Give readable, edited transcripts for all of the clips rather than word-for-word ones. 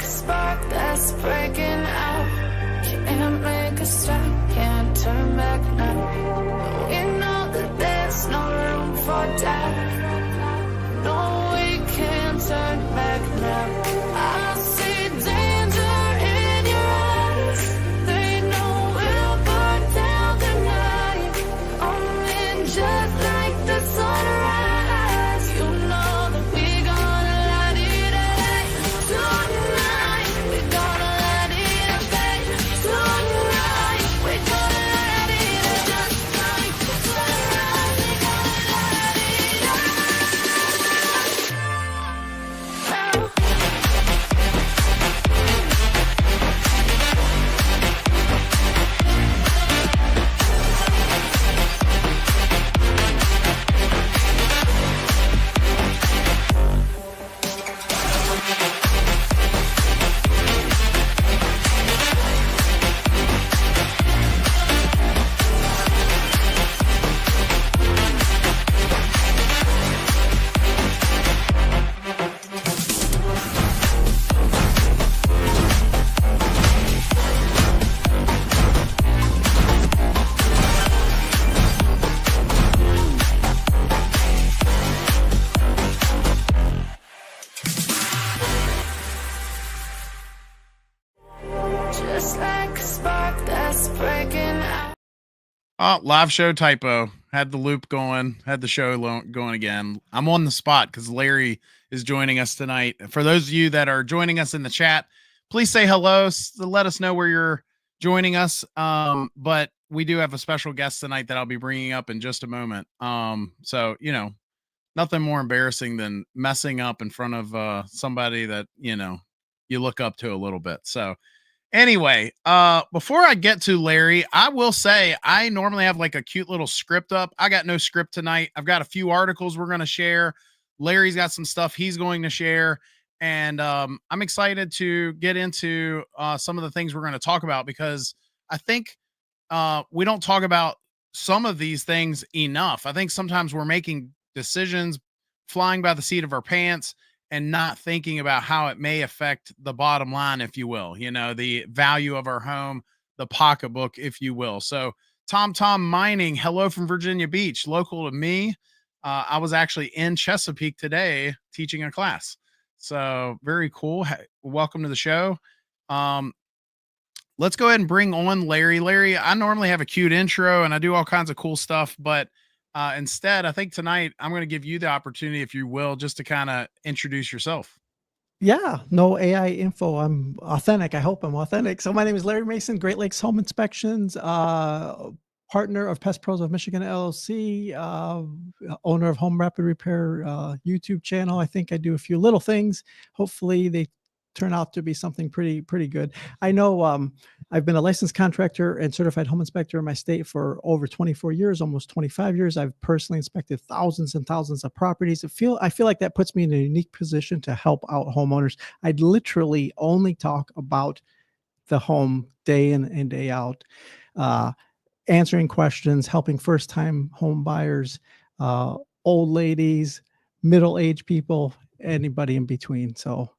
like a spark that's breaking out. Can't make a stop, can't turn back now. We know that there's no room for doubt. No, we can't turn back now. I see danger in your eyes. They know we'll burn down the night. Only just like the sunrise. You know that we gonna light it up tonight. We gonna light it up tonight. We gonna light it up just like the sunrise. We gonna light it up now. Just like a spark that's breaking out. Oh, live show typo. Had the loop going, had the show going again. I'm on the spot because Larry is joining us tonight. For those of you that are joining us in the chat, please say hello. Let us know where you're joining us. But we do have a special guest tonight that I'll be bringing up in just a moment. So, you know, nothing more embarrassing than messing up in front of somebody that, you know, you look up to a little bit. So anyway, before I get to Larry, I will say I normally have like a cute little script up. I got no script tonight. I've got a few articles we're going to share. Larry's got some stuff he's going to share. And I'm excited to get into some of the things we're going to talk about, because I think we don't talk about some of these things enough. I think sometimes we're making decisions flying by the seat of our pants and not thinking about how it may affect the bottom line, if you will, you know, the value of our home, the pocketbook, if you will. So Tom Mining, hello from Virginia Beach, local to me. I was actually in Chesapeake today teaching a class. So very cool. Welcome to the show. Let's go ahead and bring on Larry. Larry, I normally have a cute intro and I do all kinds of cool stuff, but instead, I think tonight I'm going to give you the opportunity, if you will, just to kind of introduce yourself. Yeah, no AI info. I'm authentic. I hope I'm authentic. So my name is Larry Mason, Great Lakes Home Inspections, partner of Pest Pros of Michigan LLC, owner of Home Rapid Repair YouTube channel. I think I do a few little things. Hopefully they turn out to be something pretty good. I know I've been a licensed contractor and certified home inspector in my state for over 24 years, almost 25 years. I've personally inspected thousands and thousands of properties. I feel like that puts me in a unique position to help out homeowners. I'd literally only talk about the home day in and day out, answering questions, helping first-time home buyers, old ladies, middle-aged people, anybody in between. So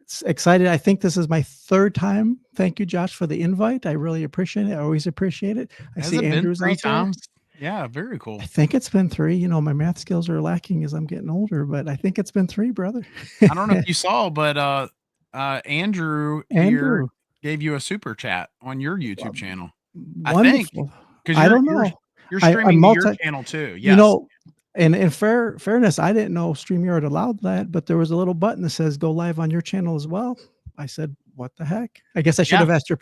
it's excited. I think this is my third time. Thank you, Josh, for the invite. I really appreciate it. I always appreciate it. I see Andrew's three out there. times. Yeah, very cool. I think it's been 3. You know, my math skills are lacking as I'm getting older, but I think it's been 3, brother. I don't know if you saw, but Andrew here gave you a super chat on your YouTube channel. Wonderful. Because I don't know. You're streaming to your channel too. Yes. You know, and in fairness, I didn't know StreamYard allowed that, but there was a little button that says go live on your channel as well. I said, what the heck? I guess I should have asked your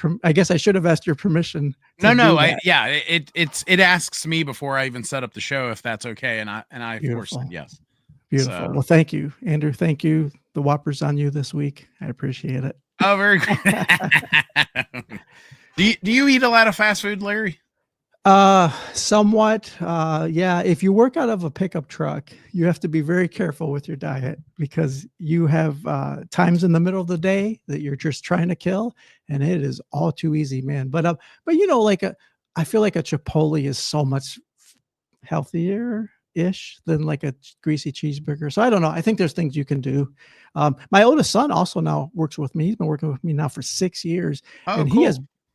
permission. No. It asks me before I even set up the show if that's okay. And I of course said yes. Beautiful. So, well, thank you, Andrew. Thank you. The Whopper's on you this week. I appreciate it. Oh, very good. Do you eat a lot of fast food, Larry? Somewhat. Yeah. If you work out of a pickup truck, you have to be very careful with your diet, because you have times in the middle of the day that you're just trying to kill, and it is all too easy, man. But you know, I feel like a Chipotle is so much healthier ish than like a greasy cheeseburger. So I don't know. I think there's things you can do. My oldest son also now works with me. He's been working with me now for 6 years, Oh, and cool.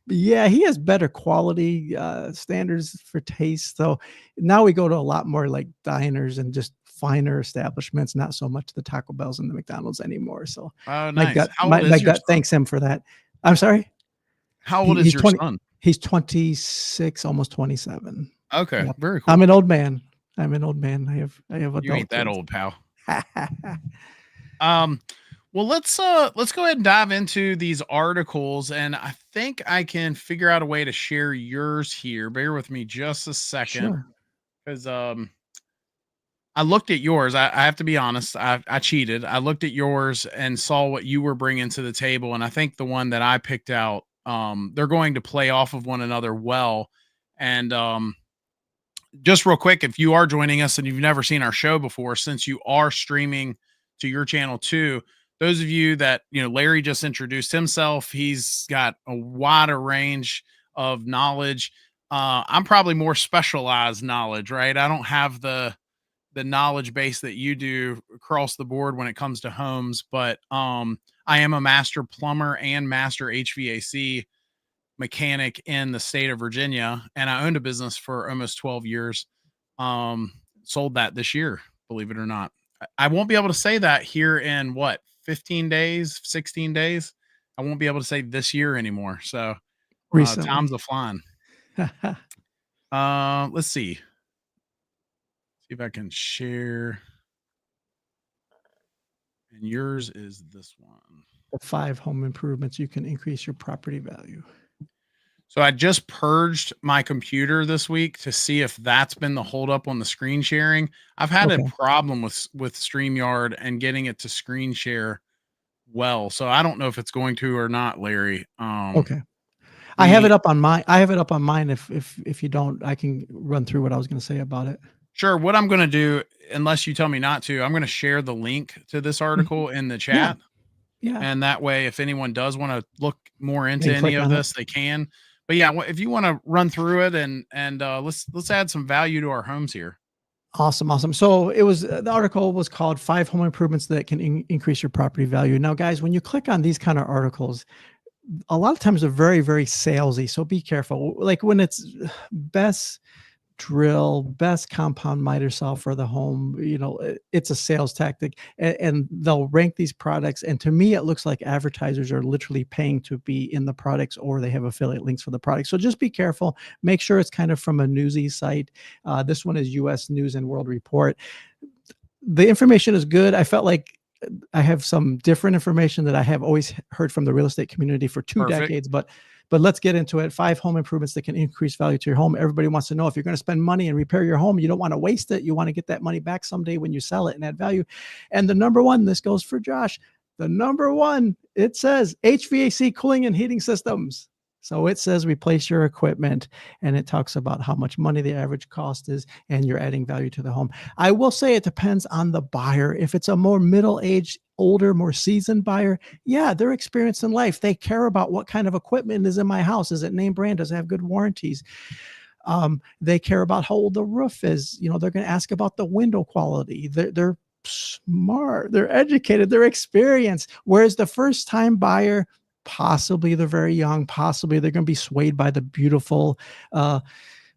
he has better quality standards for taste. So now we go to a lot more like diners and just finer establishments, not so much the Taco Bells and the McDonald's anymore. So Oh, my nice. gut, How my, old my is your gut son? thanks him for that. I'm sorry. How old is He's your 20. son? He's 26, almost 27. Okay, Yep. very I'm cool. an old man. I'm an old man. I have You ain't adult that kids. old, pal. Um, well, let's go ahead and dive into these articles, and I think I can figure out a way to share yours here. Bear with me just a second, Sure. because I looked at yours. I have to be honest. I cheated. I looked at yours and saw what you were bringing to the table, and I think the one that I picked out, they're going to play off of one another well. And just real quick, if you are joining us and you've never seen our show before, since you are streaming to your channel too, those of you that, Larry just introduced himself, he's got a wider range of knowledge. I'm probably more specialized knowledge, right? I don't have the knowledge base that you do across the board when it comes to homes, but I am a master plumber and master HVAC mechanic in the state of Virginia, and I owned a business for almost 12 years. Sold that this year, believe it or not. I won't be able to say that here in 15 days, 16 days. I won't be able to say this year anymore. So time's Recently. a flying. Let's see. See if I can share. And yours is this one. The 5 home improvements you can increase your property value. So I just purged my computer this week to see if that's been the holdup on the screen sharing. I've had a Okay. problem with StreamYard and getting it to screen share well. So I don't know if it's going to or not, Larry. Okay. I have We it up on mine. If you don't, I can run through what I was going to say about it. Sure. What I'm going to do, unless you tell me not to, I'm going to share the link to this article in the Yeah. chat. Yeah. And that way, if anyone does want to look more They into can any click of on it. this, they can. But yeah, if you want to run through it and let's add some value to our homes here. Awesome. So it was, the article was called 5 home improvements that can increase your property value. Now, guys, when you click on these kind of articles, a lot of times they're very, very salesy. So be careful. Like when it's best drill, best compound miter saw for the home, it's a sales tactic, and they'll rank these products. And to me, it looks like advertisers are literally paying to be in the products, or they have affiliate links for the product. So just be careful. Make sure it's kind of from a newsy site. This one is US News and World Report. The information is good. I felt like I have some different information that I have always heard from the real estate community for 2 Perfect. decades, but let's get into it. 5 home improvements that can increase value to your home. Everybody wants to know, if you're going to spend money and repair your home, you don't want to waste it. You want to get that money back someday when you sell it and add value. And the number one, this goes for Josh. The number one, it says HVAC cooling and heating systems. So it says replace your equipment, and it talks about how much money the average cost is, and you're adding value to the home. I will say it depends on the buyer. If it's a more middle-aged, older, more seasoned buyer, yeah, they're experienced in life. They care about what kind of equipment is in my house. Is it name brand? Does it have good warranties? They care about how old the roof is. They're going to ask about the window quality. They're smart, they're educated, they're experienced. Whereas the first time buyer, possibly they're very young, possibly they're going to be swayed by the beautiful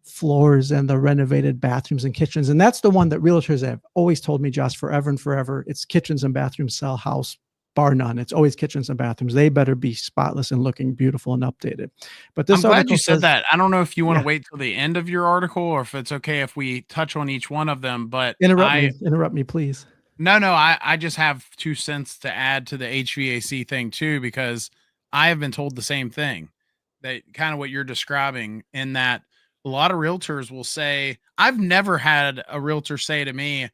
floors and the renovated bathrooms and kitchens. And that's the one that realtors have always told me, Josh, forever and forever. It's kitchens and bathrooms sell house, bar none. It's always kitchens and bathrooms. They better be spotless and looking beautiful and updated. But this I'm glad article you said says, that. I don't know if you want to yeah, wait till the end of your article or if it's okay if we touch on each one of them, but interrupt me, please. No, I just have 2 cents to add to the HVAC thing too, because I have been told the same thing, that kind of what you're describing, in that a lot of realtors will say, I've never had a realtor say to me,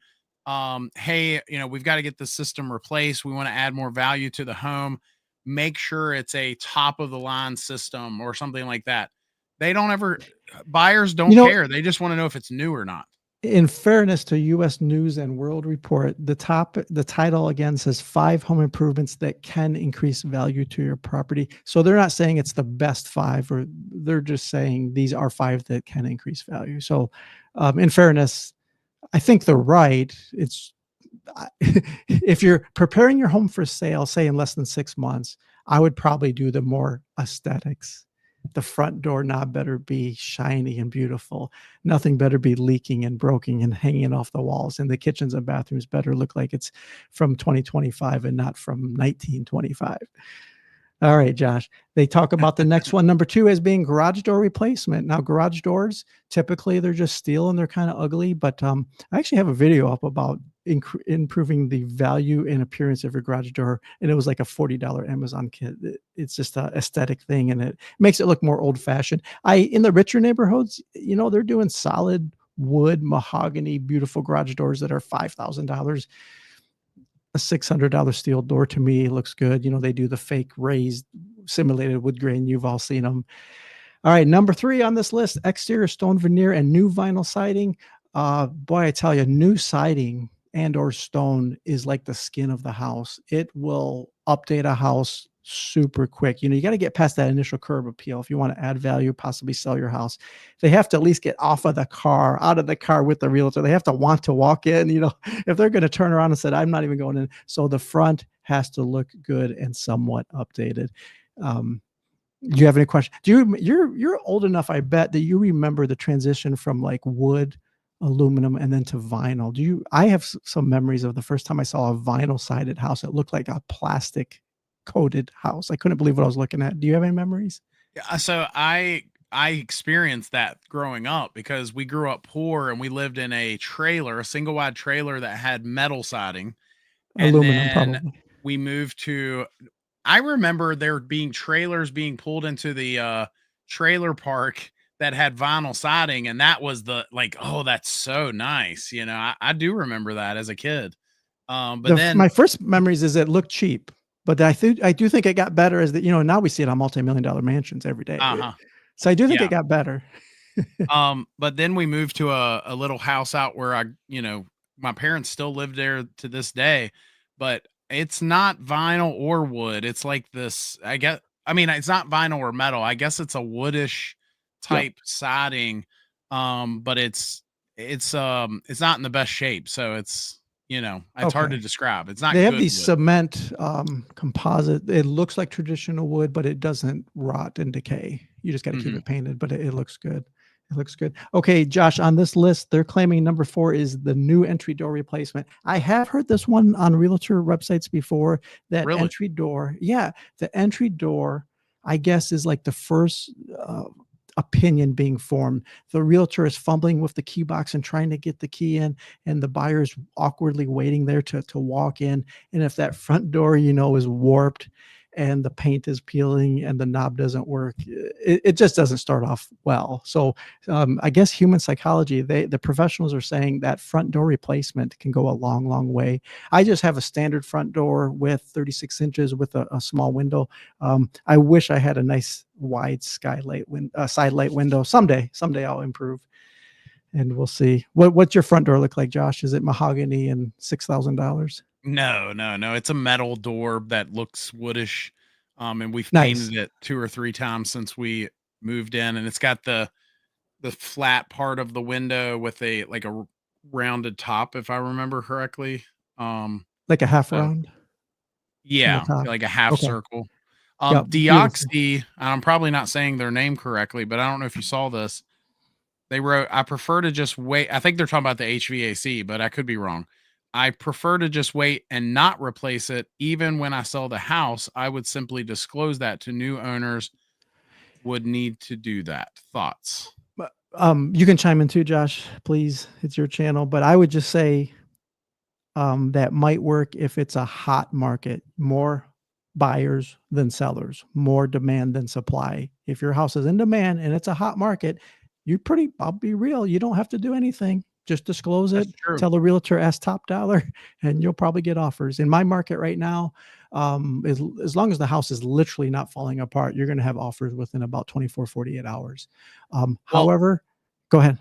hey, we've got to get the system replaced. We want to add more value to the home. Make sure it's a top of the line system or something like that. They don't ever, buyers don't care. They just want to know if it's new or not. In fairness to US News and World Report, the title again says 5 home improvements that can increase value to your property. So they're not saying it's the best 5, or they're just saying these are 5 that can increase value. So in fairness, I think they're right. If you're preparing your home for sale, say in less than 6 months, I would probably do the more aesthetics. The front door knob better be shiny and beautiful. Nothing better be leaking and broken and hanging off the walls. And the kitchens and bathrooms better look like it's from 2025 and not from 1925. All right, Josh. They talk about the next one. Number 2 as being garage door replacement. Now, garage doors, typically they're just steel and they're kind of ugly, but I actually have a video up about improving the value and appearance of your garage door, and it was like a $40 Amazon kit. It's just a aesthetic thing, and it makes it look more old fashioned. In the richer neighborhoods, they're doing solid wood, mahogany, beautiful garage doors that are $5,000. A $600 steel door to me looks good. They do the fake raised simulated wood grain. You've all seen them. All right, number 3 on this list: exterior stone veneer and new vinyl siding. Boy, I tell you, new siding and or stone is like the skin of the house. It will update a house super quick. You got to get past that initial curb appeal if you want to add value, possibly sell your house. They have to at least get out of the car with the realtor. They have to want to walk in. If they're going to turn around and say, I'm not even going in. So the front has to look good and somewhat updated. Do you have any questions? You're old enough, I bet, that you remember the transition from like wood, aluminum, and then to vinyl. I have some memories of the first time I saw a vinyl sided house. It looked like a plastic coated house. I couldn't believe what I was looking at. Do you have any memories? Yeah, so I experienced that growing up because we grew up poor and we lived in a single wide trailer that had metal siding. And Aluminum, then probably. we moved to, I remember there being trailers being pulled into the trailer park that had vinyl siding, and that was oh, that's so nice. I do remember that as a kid. But then My first memories is it looked cheap, but I do think it got better now we see it on multi-million-dollar mansions every day. So I do think yeah. it got better. But then we moved to a little house out where my parents still live there to this day, but it's not vinyl or wood. It's like this, it's not vinyl or metal. I guess it's a woodish type siding. But it's not in the best shape. So it's hard to describe. It's not They have good these wood. cement composite. It looks like traditional wood, but it doesn't rot and decay. You just got to keep it painted, but it looks good. It looks good. Okay, Josh, on this list, they're claiming number 4 is the new entry door replacement. I have heard this one on realtor websites before. That Really? entry door. Yeah, the entry door, I guess, is like the first opinion being formed. The realtor is fumbling with the key box and trying to get the key in, and the buyer's awkwardly waiting there to walk in. And if that front door, is warped and the paint is peeling and the knob doesn't work, it just doesn't start off well. So I guess human psychology, the professionals are saying that front door replacement can go a long, long way. I just have a standard front door with 36 inches with a small window. I wish I had a nice wide side light window. Someday I'll improve, and we'll see. What's your front door look like, Josh? Is it mahogany and $6,000? No. It's a metal door that looks woodish. And we've Nice. painted it 2 or 3 times since we moved in, and it's got the flat part of the window with a rounded top, if I remember correctly. Like a half So round? yeah, Top. like a half Okay. circle. Yep. Beautiful. Deoxy, I'm probably not saying their name correctly, but I don't know if you saw this. They wrote, I prefer to just wait. I think they're talking about the HVAC, but I could be wrong. I prefer to just wait and not replace it. Even when I sell the house, I would simply disclose that to new owners would need to do that. Thoughts? You can chime in too, Josh, please. It's your channel, but I would just say that might work if it's a hot market, more buyers than sellers, more demand than supply. If your house is in demand and it's a hot market, I'll be real, you don't have to do anything. Just disclose it, That's true. tell a realtor, ask top dollar, and you'll probably get offers. In my market right now, as long as the house is literally not falling apart, you're going to have offers within about 24, 48 hours. Well, However, go ahead.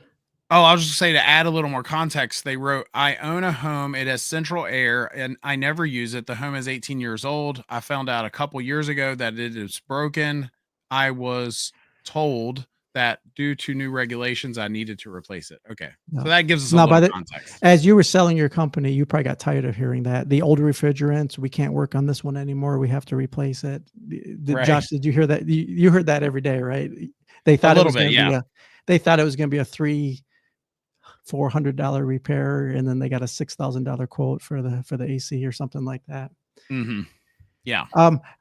Oh, I was just saying, to add a little more context, they wrote, I own a home. It has central air and I never use it. The home is 18 years old. I found out a couple years ago that it is broken. I was told that due to new regulations, I needed to replace it. Okay. No. So that gives us a Now, little context. as you were selling your company, you probably got tired of hearing that the older refrigerants, we can't work on this one anymore. We have to replace it. Right. Josh, did you hear that? You heard that every day, right? They thought it was going to be they thought it was going to be a $400 repair, and then they got a $6,000 quote for the AC or something like that. Mm-hmm. Yeah.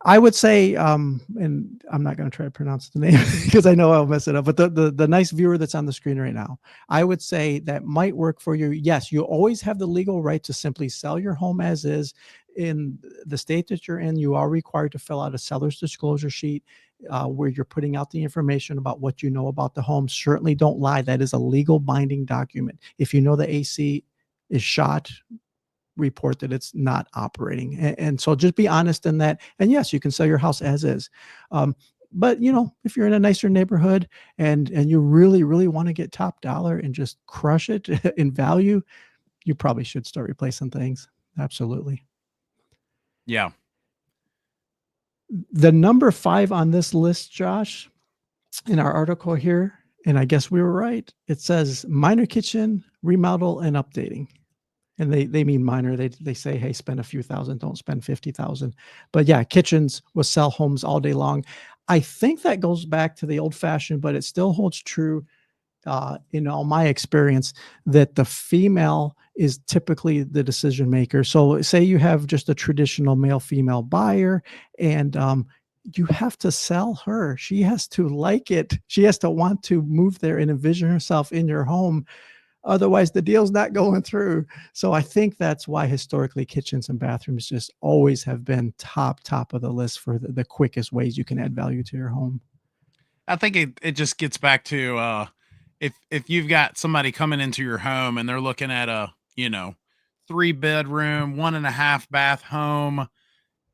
I would say, and I'm not going to try to pronounce the name because I know I'll mess it up, but the nice viewer that's on the screen right now, I would say that might work for you. Yes, you always have the legal right to simply sell your home as is. In the state that you're in, you are required to fill out a seller's disclosure sheet where you're putting out the information about what you know about the home. Certainly don't lie. That is a legal binding document. If you know the AC is shot, report that it's not operating. And so just be honest in that. And yes, you can sell your house as is. But if you're in a nicer neighborhood and you really, really want to get top dollar and just crush it in value, you probably should start replacing things. Absolutely. Yeah. The number 5 on this list, Josh, in our article here, and I guess we were right. It says minor kitchen remodel and updating. And they mean minor. They say, hey, spend a few thousand, don't spend 50,000. But yeah, kitchens will sell homes all day long. I think that goes back to the old fashioned, but it still holds true in all my experience that the female is typically the decision maker. So say you have just a traditional male female buyer and you have to sell her. She has to like it. She has to want to move there and envision herself in your home. Otherwise, the deal's not going through. So I think that's why historically kitchens and bathrooms just always have been top of the list for the quickest ways you can add value to your home. I think it just gets back to if you've got somebody coming into your home and they're looking at a 3-bedroom, 1.5 bath home,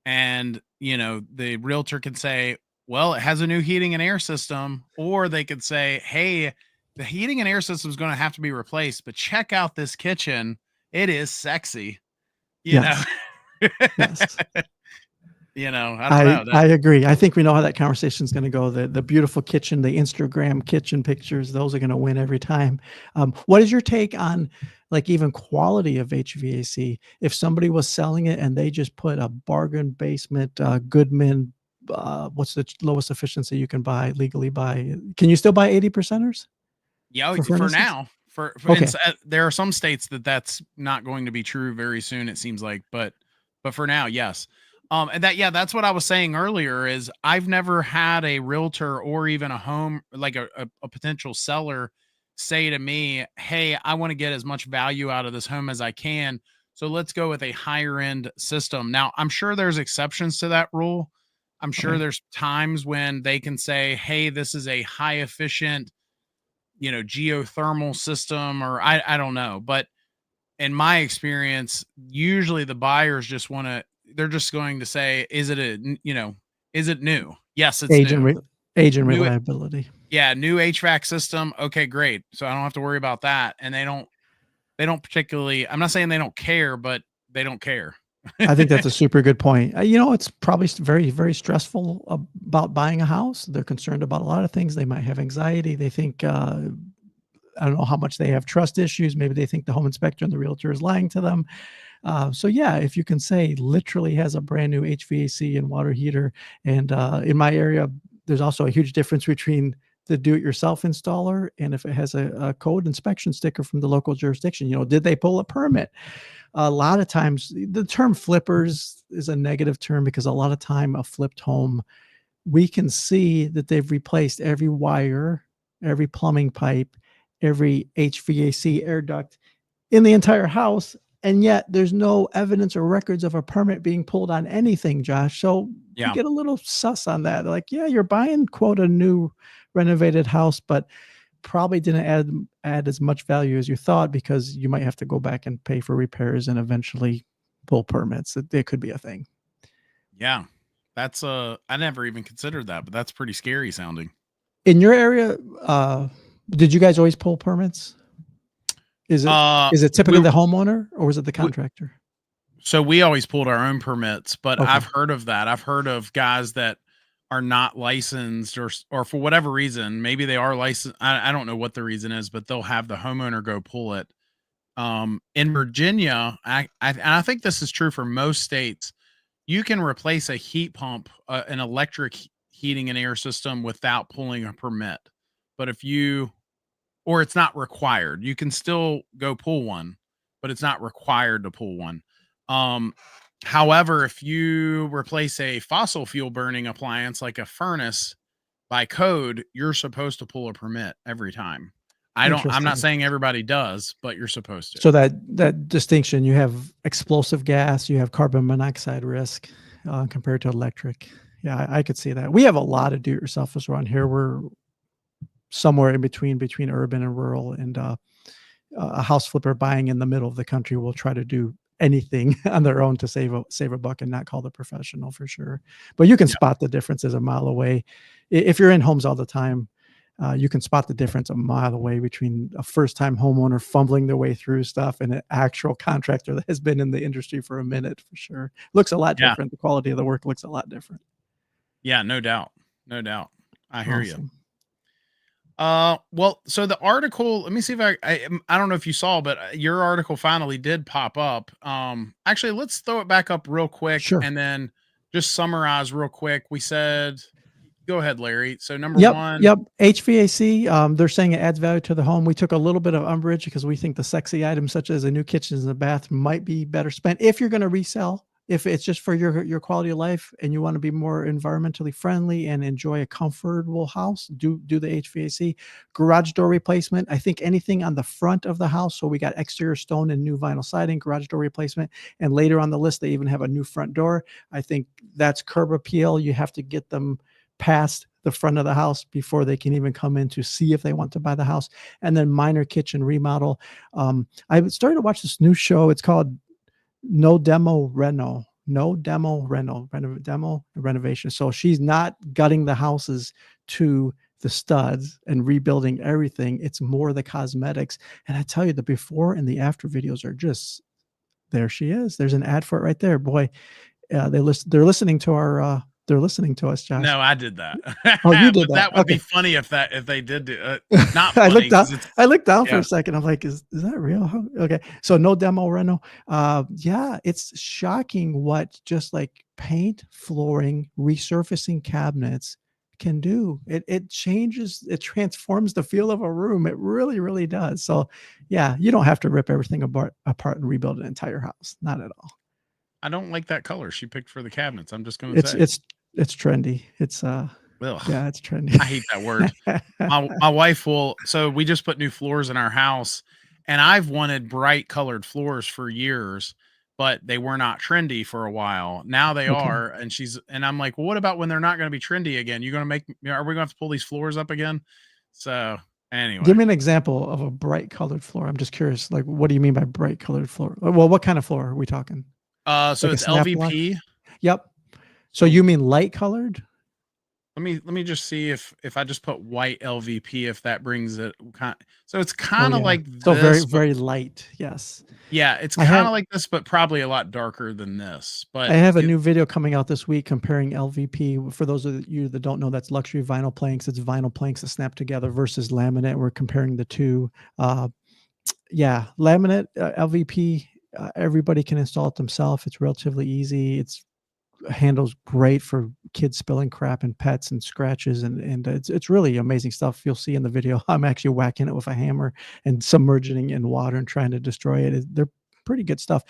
and the realtor can say, well, it has a new heating and air system, or they could say, hey, the heating and air system is going to have to be replaced, but check out this kitchen. It is sexy. Yes. Yes. I don't know. I agree. I think we know how that conversation is going to go. The beautiful kitchen, the Instagram kitchen pictures, those are going to win every time. What is your take on like even quality of HVAC? If somebody was selling it and they just put a bargain basement, Goodman, what's the lowest efficiency you can legally buy? Can you still buy 80%ers? Yeah, for now. There are some states that's not going to be true very soon, it seems like, but for now, yes. And that's what I was saying earlier is I've never had a realtor or even a home, like a potential seller say to me, hey, I want to get as much value out of this home as I can. So let's go with a higher end system. Now, I'm sure there's exceptions to that rule. I'm sure there's times when they can say, hey, this is a high efficient, geothermal system, or I don't know. But in my experience, usually the buyers they're just going to say, is it new? Yes, it's new. Age and reliability. Yeah. New HVAC system. Okay, great. So I don't have to worry about that. And they don't particularly, I'm not saying they don't care, but they don't care. I think that's a super good point. It's probably very, very stressful about buying a house. They're concerned about a lot of things. They might have anxiety. They think, I don't know how much they have trust issues. Maybe they think the home inspector and the realtor is lying to them. So yeah, if you can say literally has a brand new HVAC and water heater. And in my area, there's also a huge difference between the do-it-yourself installer and if it has a code inspection sticker from the local jurisdiction. Did they pull a permit? A lot of times the term flippers is a negative term because a lot of time a flipped home, we can see that they've replaced every wire, every plumbing pipe, every HVAC air duct in the entire house. And yet there's no evidence or records of a permit being pulled on anything, Josh. So you get a little sus on that. Like, yeah, you're buying, quote, a new renovated house, but probably didn't add as much value as you thought because you might have to go back and pay for repairs and eventually pull permits. It could be a thing. Yeah. That's I never even considered that, but that's pretty scary sounding. In your area, did you guys always pull permits? Is it typically the homeowner or was it the contractor? So we always pulled our own permits, but I've heard of that. I've heard of guys that are not licensed, or for whatever reason, maybe they are licensed. I don't know what the reason is, but they'll have the homeowner go pull it. In Virginia, and I think this is true for most states, you can replace a heat pump, an electric heating and air system without pulling a permit. But or it's not required. You can still go pull one, but it's not required to pull one. Um, However, if you replace a fossil fuel burning appliance like a furnace, by code, you're supposed to pull a permit every time. I'm not Interesting. saying everybody does, but you're supposed to. So that distinction, you have explosive gas, you have carbon monoxide risk compared to electric. Yeah, I could see that. We have a lot of do-it-yourselfers around here. We're somewhere in between urban and rural, and a house flipper buying in the middle of the country will try to do anything on their own to save a buck and not call the professional for sure. But you can spot the differences a mile away. If you're in homes all the time, you can spot the difference a mile away between a first-time homeowner fumbling their way through stuff and an actual contractor that has been in the industry for a minute, for sure. Looks a lot different. The quality of the work looks a lot different. Yeah, no doubt. No doubt. I hear you. Awesome. Well, so the article, let me see if I don't know if you saw, but your article finally did pop up. Actually, let's throw it back up real quick Sure. and then just summarize real quick. We said, go ahead, Larry. So number one. Yep. HVAC, they're saying it adds value to the home. We took a little bit of umbrage because we think the sexy items such as a new kitchen and a bath might be better spent if you're going to resell. If it's just for your quality of life and you want to be more environmentally friendly and enjoy a comfortable house, do the HVAC. Garage door replacement. I think anything on the front of the house. So we got exterior stone and new vinyl siding, garage door replacement. And later on the list, they even have a new front door. I think that's curb appeal. You have to get them past the front of the house before they can even come in to see if they want to buy the house. And then minor kitchen remodel. I started to watch this new show. It's called Demo renovation. So she's not gutting the houses to the studs and rebuilding everything. It's more the cosmetics. And I tell you, the before and the after videos are just, there she is. There's an ad for it right there. Boy, they're listening to our, they're listening to us, Josh. No, I did that. Oh, you did But that. that would Okay. be funny if they did do not I funny. I looked down for a second. I'm like, is that real? Okay. So no demo reno. Yeah, it's shocking what just like paint, flooring, resurfacing cabinets can do. It changes, it transforms the feel of a room. It really, really does. So yeah, you don't have to rip everything apart and rebuild an entire house. Not at all. I don't like that color she picked for the cabinets. I'm just going to say it's trendy. It's Ugh. yeah, it's trendy. I hate that word. My wife so we just put new floors in our house, and I've wanted bright colored floors for years, but they were not trendy for a while. Now they are. And I'm like, well, what about when they're not going to be trendy again? Are we going to have to pull these floors up again? So anyway, give me an example of a bright colored floor. I'm just curious. Like, what do you mean by bright colored floor? Well, what kind of floor are we talking? So like it's LVP. Yep. So you mean light colored? Let me just see if I just put white LVP, if that brings it. So it's kind of like so this, very light. Yes. Yeah, it's kind of like this, but probably a lot darker than this. But I have a new video coming out this week comparing LVP. For those of you that don't know, that's luxury vinyl planks. It's vinyl planks that snap together versus laminate. We're comparing the two. Yeah, laminate, LVP. Everybody can install it themselves. It's relatively easy. It's handles great for kids spilling crap and pets and scratches, and it's really amazing stuff. You'll see in the video I'm actually whacking it with a hammer and submerging it in water and trying to destroy it. They're pretty good stuff.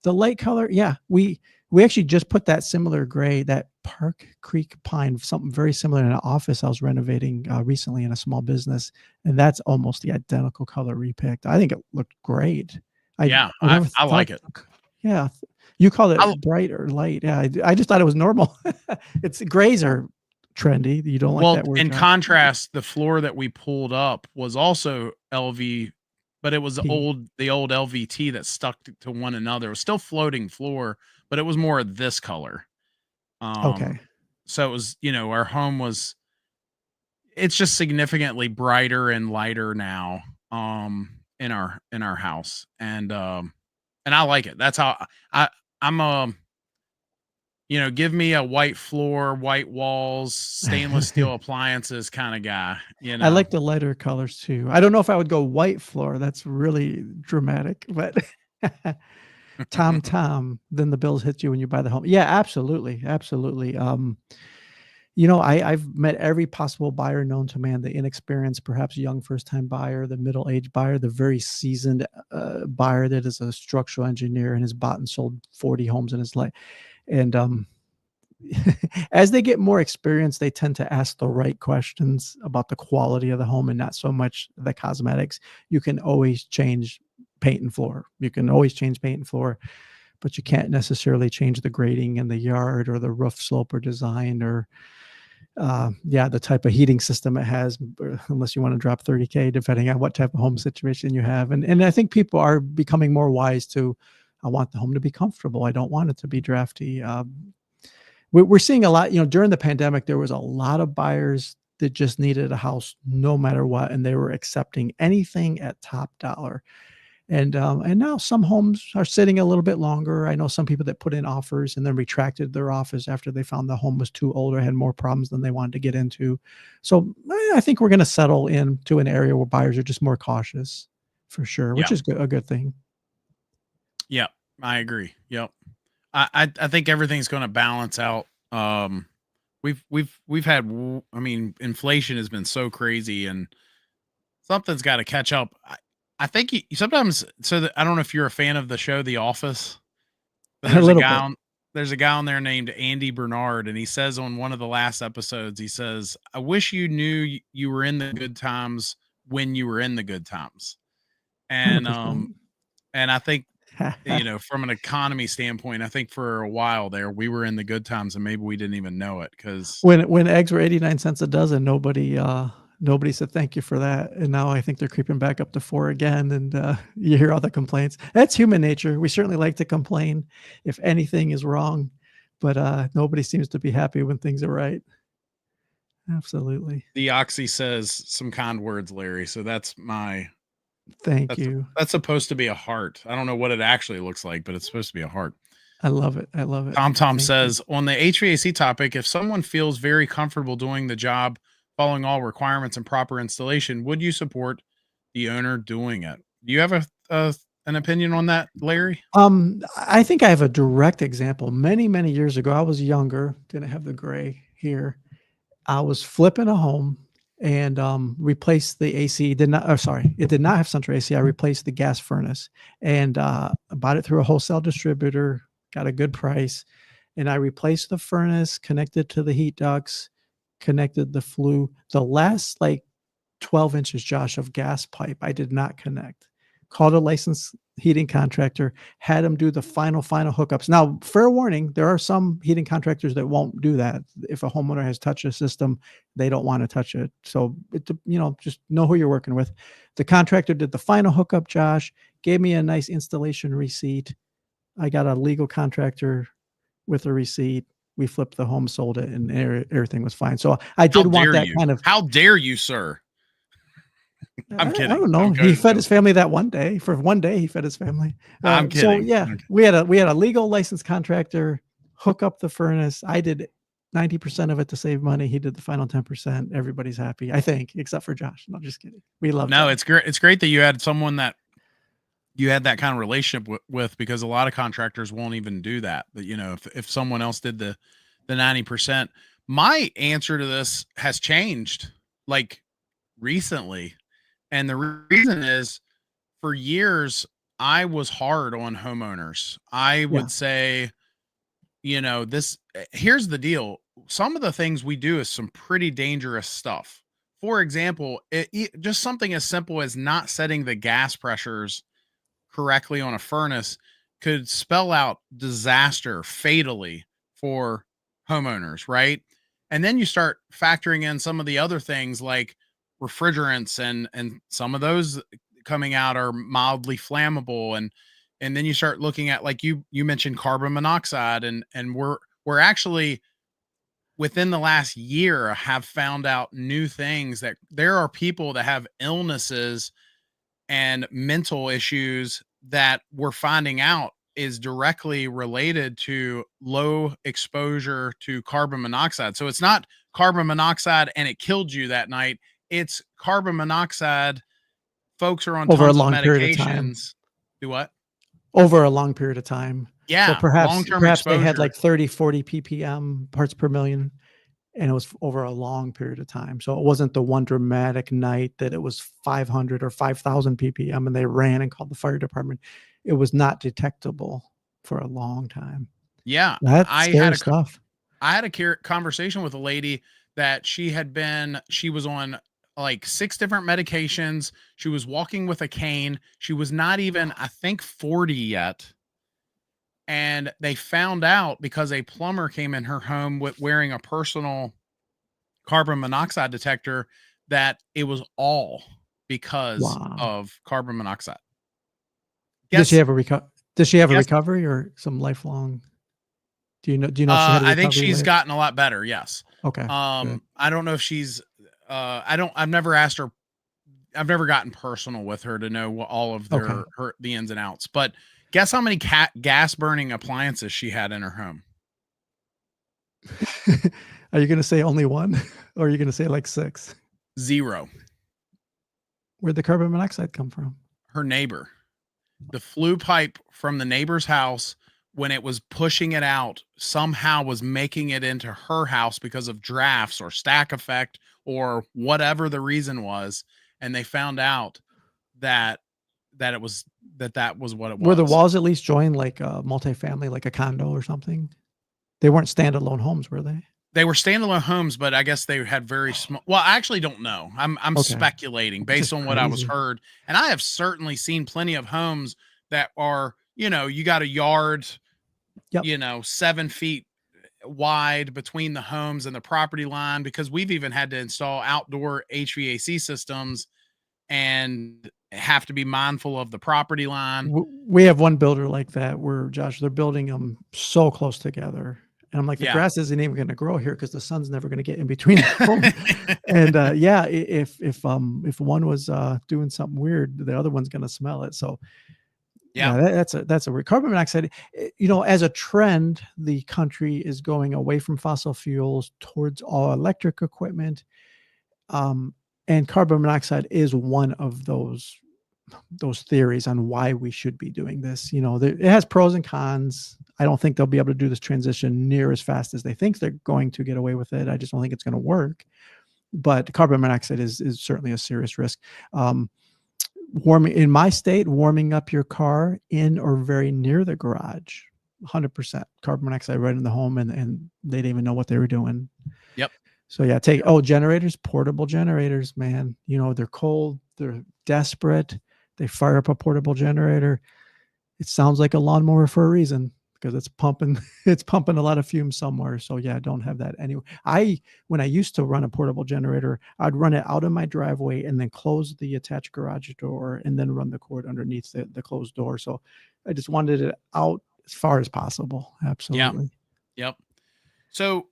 The light color, yeah, we actually just put that similar gray, that Park Creek pine, something very similar in an office I was renovating recently in a small business, and that's almost the identical color repicked. I think it looked great. I like it. Yeah. You call it bright or light. Yeah. I just thought it was normal. It's grays are trendy. You don't like that word. In contrast, the floor that we pulled up was also LV, but it was the old LVT that stuck to one another. It was still floating floor, but it was more of this color. Okay. So it was, our home it's just significantly brighter and lighter now, in our house. And I like it. That's how I'm give me a white floor, white walls, stainless steel appliances kind of guy, I like the lighter colors too. I don't know if I would go white floor. That's really dramatic, but Tom, then the bills hit you when you buy the home. Yeah, absolutely. Absolutely. I've met every possible buyer known to man, the inexperienced, perhaps young first-time buyer, the middle-aged buyer, the very seasoned buyer that is a structural engineer and has bought and sold 40 homes in his life. And as they get more experience, they tend to ask the right questions about the quality of the home and not so much the cosmetics. You can always change paint and floor. You can always change paint and floor, but you can't necessarily change the grading in the yard or the roof slope or design or the type of heating system it has, unless you want to drop 30K, depending on what type of home situation you have. And I think people are becoming more wise to, I want the home to be comfortable. I don't want it to be drafty. We're seeing a lot, during the pandemic, there was a lot of buyers that just needed a house no matter what, and they were accepting anything at top dollar. And now some homes are sitting a little bit longer. I know some people that put in offers and then retracted their offers after they found the home was too old or had more problems than they wanted to get into. So I think we're going to settle into an area where buyers are just more cautious for sure, which is a good thing. Yeah, I agree. Yep. I think everything's going to balance out. We've had, inflation has been so crazy and something's got to catch up. I think sometimes, I don't know if you're a fan of the show, The Office. There's a guy on there named Andy Bernard. And he says on one of the last episodes, he says, I wish you knew you were in the good times when you were in the good times. And, 100%. and I think, from an economy standpoint, I think for a while there, we were in the good times and maybe we didn't even know it because when eggs were 89 cents a dozen, nobody said thank you for that. And now I think they're creeping back up to 4 again. And you hear all the complaints. That's human nature. We certainly like to complain if anything is wrong, but nobody seems to be happy when things are right. Absolutely. the Oxy says some kind words, Larry. So that's Thank you. That's supposed to be a heart. I don't know what it actually looks like, but it's supposed to be a heart. I love it. I love it. Tom says on the HVAC topic, if someone feels very comfortable doing the job, following all requirements and proper installation, would you support the owner doing it? Do you have an opinion on that, Larry? I think I have a direct example. Many, many years ago, I was younger, didn't have the gray here. I was flipping a home and replaced the AC. It did not have central AC. I replaced the gas furnace and bought it through a wholesale distributor, got a good price. And I replaced the furnace, connected to the heat ducts, connected the flue. The last 12 inches, Josh, of gas pipe, I did not connect. Called a licensed heating contractor, had him do the final hookups. Now, fair warning, there are some heating contractors that won't do that. If a homeowner has touched a system, they don't want to touch it. So, just know who you're working with. The contractor did the final hookup, Josh, gave me a nice installation receipt. I got a legal contractor with a receipt. We flipped the home, sold it, and everything was fine. So I did want that kind of. How dare you, sir? I'm kidding. I don't know. He fed his family that one day. For one day, he fed his family. I'm kidding. So yeah, we had a legal licensed contractor hook up the furnace. I did 90% of it to save money. He did the final 10%. Everybody's happy, I think, except for Josh. No, just kidding. We love. No, it's great. It's great that you had someone that you had that kind of relationship with, because a lot of contractors won't even do that. But if someone else did the 90%, my answer to this has changed recently. And the reason is, for years, I was hard on homeowners. I would say, here's the deal. Some of the things we do is some pretty dangerous stuff. For example, just something as simple as not setting the gas pressures correctly on a furnace could spell out disaster fatally for homeowners, right? And then you start factoring in some of the other things like refrigerants and some of those coming out are mildly flammable, and then you start looking at, like you mentioned, carbon monoxide, and we're actually within the last year have found out new things, that there are people that have illnesses and mental issues that we're finding out is directly related to low exposure to carbon monoxide. So it's not carbon monoxide and it killed you that night. It's carbon monoxide. Folks are on over a tons of long period of time. medications. Do what? Over a long period of time. So Yeah, perhaps long-term they had exposure. like 30, 40 ppm parts per million, and it was over a long period of time. So it wasn't the one dramatic night that it was 500 or 5,000 ppm and they ran and called the fire department. It was not detectable for a long time. Yeah, That's I scary had a stuff. I had a conversation with a lady that she was on like 6 different medications. She was walking with a cane. She was not even, I think, 40 yet. And they found out because a plumber came in her home with wearing a personal carbon monoxide detector that it was all because Wow. of carbon monoxide. Did she have a guess- recovery or some lifelong? Do you know if she had a recovery? I think she's gotten a lot better. Yes. Okay. Good. I don't know if she's, I've never asked her. I've never gotten personal with her to know what all of Okay. the ins and outs, but guess how many gas burning appliances she had in her home? Are you going to say only one, or are you going to say like 6? 0. Where'd the carbon monoxide come from? Her neighbor. The flue pipe from the neighbor's house, when it was pushing it out, somehow was making it into her house because of drafts or stack effect or whatever the reason was. And they found out that that was what it was. Were the walls at least joined like a multifamily, like a condo or something? They weren't standalone homes, were they? They were standalone homes, but I guess they had very small. Well, I actually don't know. I'm Okay. speculating based on what I was heard, and I have certainly seen plenty of homes that are, you got a yard, Yep. 7 feet wide between the homes and the property line, because we've even had to install outdoor HVAC systems and have to be mindful of the property line. We have one builder like that where, Josh, they're building them so close together. And I'm like, the grass isn't even going to grow here because the sun's never going to get in between them. And if one was doing something weird, the other one's going to smell it. So that's a weird. Carbon monoxide. As a trend, the country is going away from fossil fuels towards all electric equipment, and carbon monoxide is one of those theories on why we should be doing this. It has pros and cons. I don't think they'll be able to do this transition near as fast as they think they're going to get away with it. I just don't think it's going to work. But carbon monoxide is certainly a serious risk. Warming in my state, warming up your car in or very near the garage, 100% carbon monoxide right in the home, and they didn't even know what they were doing. Yep. So generators, portable generators, man. They're cold, they're desperate. They fire up a portable generator. It sounds like a lawnmower for a reason, because it's pumping a lot of fumes somewhere. So don't have that anyway. When I used to run a portable generator, I'd run it out of my driveway and then close the attached garage door and then run the cord underneath the closed door. So I just wanted it out as far as possible. Absolutely. Yep. So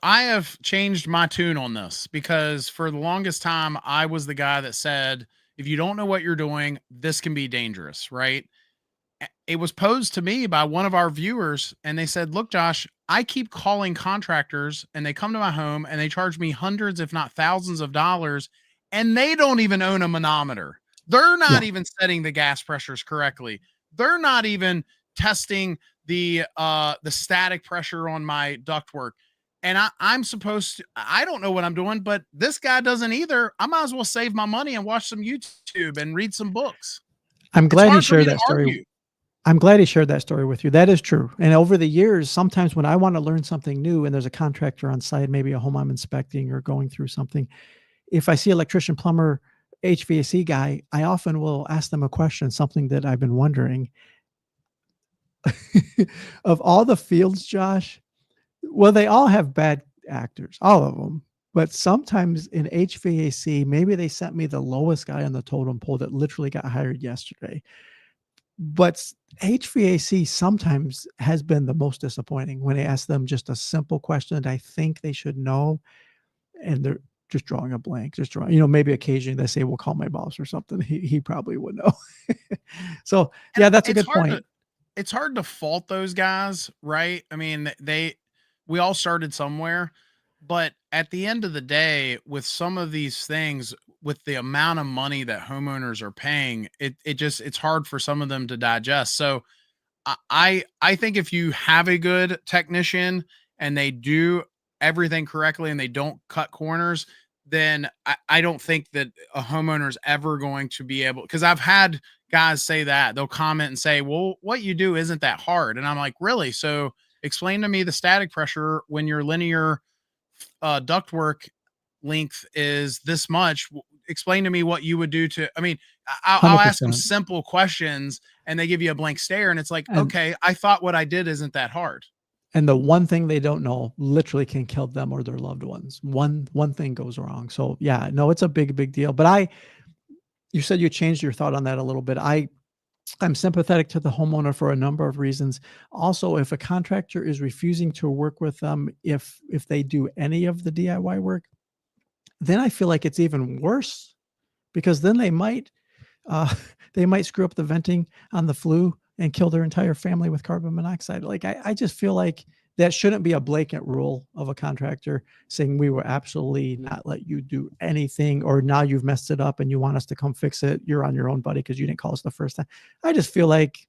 I have changed my tune on this, because for the longest time I was the guy that said, if you don't know what you're doing, this can be dangerous, right? It was posed to me by one of our viewers, and they said, look, Josh, I keep calling contractors and they come to my home and they charge me hundreds, if not thousands of dollars, and they don't even own a manometer. They're not even setting the gas pressures correctly. They're not even testing the static pressure on my ductwork. And I don't know what I'm doing, but this guy doesn't either. I might as well save my money and watch some YouTube and read some books. I'm glad he shared that story. I'm glad he shared that story with you. That is true. And over the years, sometimes when I want to learn something new and there's a contractor on site, maybe a home I'm inspecting or going through something, if I see electrician, plumber, HVAC guy, I often will ask them a question, something that I've been wondering. Of all the fields, Josh, well, they all have bad actors, all of them. But sometimes in HVAC, maybe they sent me the lowest guy on the totem pole that literally got hired yesterday. But HVAC sometimes has been the most disappointing when I ask them just a simple question that I think they should know, and they're just drawing a blank, maybe occasionally they say, we'll call my boss or something. He probably would know. So that's a good point. it's hard to fault those guys, right? I mean, we all started somewhere, but at the end of the day, with some of these things, with the amount of money that homeowners are paying, it's hard for some of them to digest. So I think if you have a good technician and they do everything correctly and they don't cut corners, then I don't think that a homeowner is ever going to be able, because I've had guys say that they'll comment and say, well, what you do isn't that hard. And I'm like, really? So explain to me the static pressure when your linear ductwork length is this much. Explain to me what you would do to, I mean, I'll ask them 100%. simple questions and they give you a blank stare. And it's like, And okay, I thought what I did isn't that hard. and the one thing they don't know literally can kill them or their loved ones. One thing goes wrong. So yeah, no, it's a big deal. But you said you changed your thought on that a little bit. I'm sympathetic to the homeowner for a number of reasons. Also, if a contractor is refusing to work with them, if they do any of the DIY work, then I feel like it's even worse, because then uh, they might screw up the venting on the flue and kill their entire family with carbon monoxide. Like I just feel like that shouldn't be a blanket rule of a contractor saying we will absolutely not let you do anything, or now you've messed it up and you want us to come fix it. You're on your own, buddy, because you didn't call us the first time. I just feel like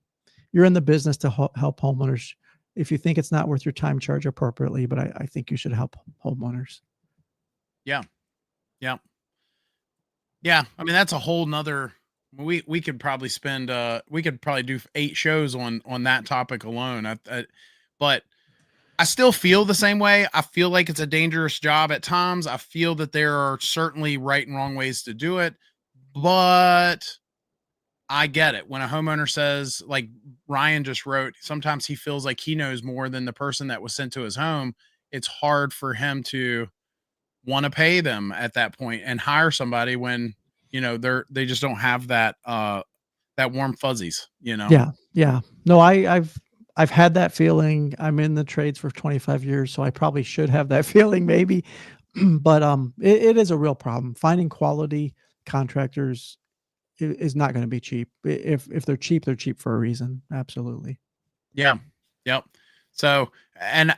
you're in the business to help homeowners. If you think it's not worth your time, charge appropriately. But I think you should help homeowners. Yeah. Yeah. Yeah. I mean, that's a whole nother, we could probably spend, we could probably do 8 shows on that topic alone. But I still feel the same way. I feel like it's a dangerous job at times. I feel that there are certainly right and wrong ways to do it, but I get it. When a homeowner says, like Ryan just wrote, sometimes he feels like he knows more than the person that was sent to his home. It's hard for him to want to pay them at that point and hire somebody when, they just don't have that, that warm fuzzies, Yeah. Yeah. No, I've had that feeling. I'm in the trades for 25 years, so I probably should have that feeling maybe. But it is a real problem. Finding quality contractors is not going to be cheap. If they're cheap for a reason. Absolutely. Yeah. Yep. So, and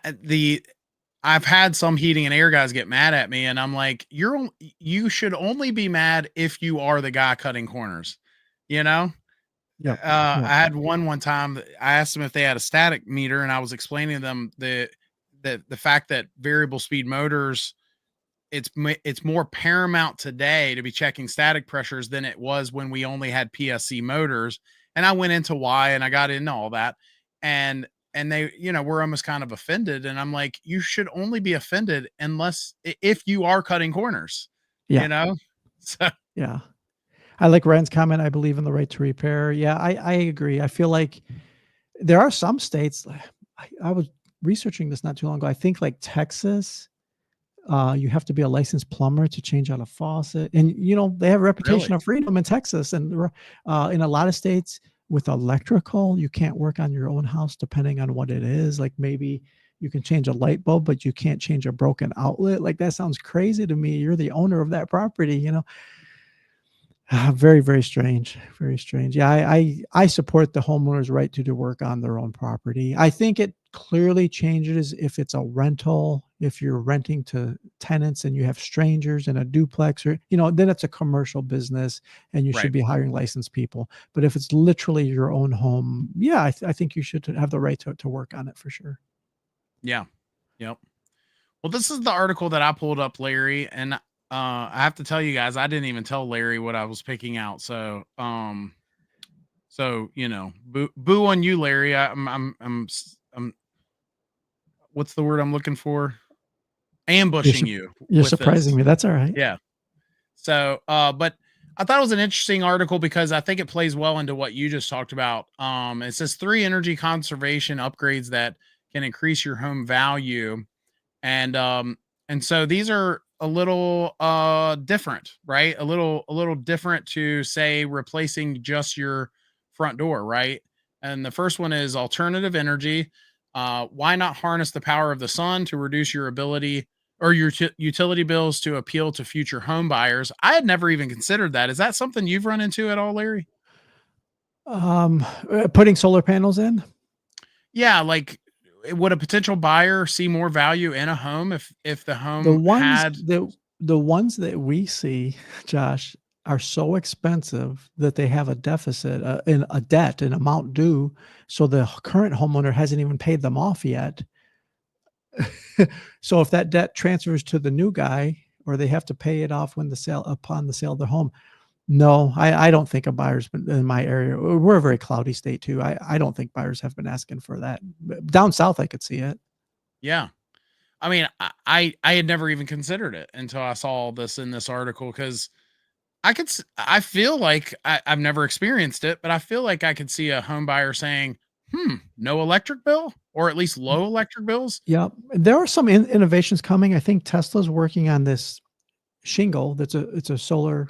I've had some heating and air guys get mad at me and I'm like, you should only be mad if you are the guy cutting corners, you know? Yeah. I had one time that I asked them if they had a static meter and I was explaining to them the fact that variable speed motors, it's more paramount today to be checking static pressures than it was when we only had PSC motors. And I went into why, and I got into all that. And they, were almost kind of offended. And I'm like, you should only be offended if you are cutting corners, Yeah. So Yeah. I like Ryan's comment. I believe in the right to repair. Yeah, I agree. I feel like there are some states. I was researching this not too long ago. I think like Texas, you have to be a licensed plumber to change out a faucet, and they have a reputation really, of freedom in Texas, and in a lot of states with electrical, you can't work on your own house depending on what it is. Like maybe you can change a light bulb, but you can't change a broken outlet. Like that sounds crazy to me. You're the owner of that property. Very strange. Very strange. Yeah, I support the homeowner's right to do work on their own property. I think it clearly changes if it's a rental, if you're renting to tenants and you have strangers in a duplex, or then it's a commercial business and you right. should be hiring licensed people. But if it's literally your own home, yeah, I think you should have the right to work on it for sure. Yeah. Yep. Well, this is the article that I pulled up, Larry, and I have to tell you guys, I didn't even tell Larry what I was picking out. So, boo on you, Larry. I'm what's the word I'm looking for? Ambushing you. You're with surprising this. me. That's all right. Yeah. So, but I thought it was an interesting article because I think it plays well into what you just talked about. It says 3 energy conservation upgrades that can increase your home value. And so these are a little different, right? A little different to say replacing just your front door, right? And the first one is alternative energy. Why not harness the power of the sun to reduce your ability or your utility bills to appeal to future home buyers? I had never even considered that. Is that something you've run into at all, Larry? Putting solar panels in. Yeah, like, would a potential buyer see more value in a home if the The home ones had that the ones that we see, Josh, are so expensive that they have a deficit, in a debt, an amount due, so the current homeowner hasn't even paid them off yet. So if that debt transfers to the new guy or they have to pay it off when the sale upon the sale of their home, no, I don't think a buyer's been in my area. We're a very cloudy state too. I don't think buyers have been asking for that. Down south, I could see it. Yeah. I mean, I had never even considered it until I saw this in this article because I feel like I've never experienced it, but I feel like I could see a home buyer saying, no electric bill or at least low electric bills. Yeah, there are some innovations coming. I think Tesla's working on this shingle it's a solar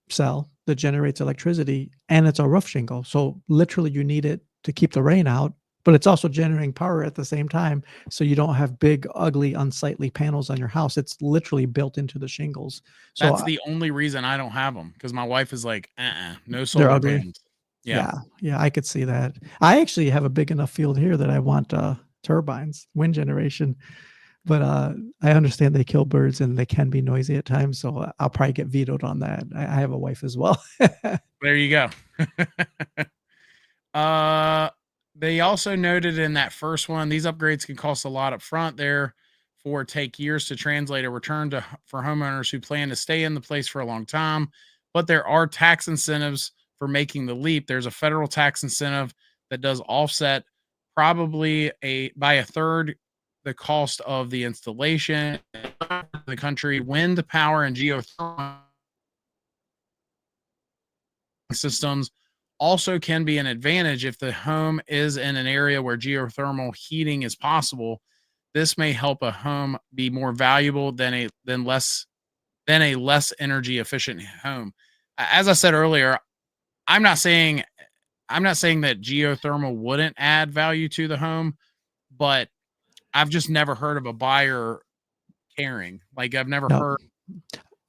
cell that generates electricity, and it's a roof shingle. So literally you need it to keep the rain out, but it's also generating power at the same time. So you don't have big, ugly, unsightly panels on your house. It's literally built into the shingles. So That's the only reason I don't have them because my wife is like, no they're solar ugly. panels. Yeah. Yeah, yeah, I could see that. I actually have a big enough field here that I want turbines, wind generation. But, I understand they kill birds and they can be noisy at times, so I'll probably get vetoed on that. I have a wife as well. There you go. uh, they also noted in that first one, these upgrades can cost a lot up front. Therefore, take years to translate a return for homeowners who plan to stay in the place for a long time. But there are tax incentives for making the leap. There's a federal tax incentive that does offset probably by a third the cost of the installation. In the country, wind power and geothermal systems also can be an advantage if the home is in an area where geothermal heating is possible. This may help a home be more valuable than a less energy efficient home. As I said earlier, I'm not saying I'm not saying that geothermal wouldn't add value to the home, but I've just never heard of a buyer caring. Like I've never No. heard.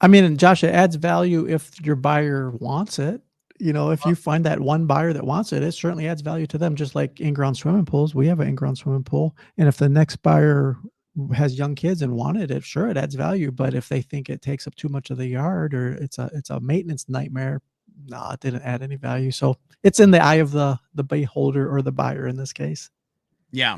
I mean, and Josh, it adds value if your buyer wants it. If you find that one buyer that wants it, it certainly adds value to them, just like in-ground swimming pools. We have an in-ground swimming pool, and if the next buyer has young kids and wanted it, sure, it adds value, but if they think it takes up too much of the yard or it's a maintenance nightmare, no, it didn't add any value. So, it's in the eye of the beholder or the buyer in this case. Yeah.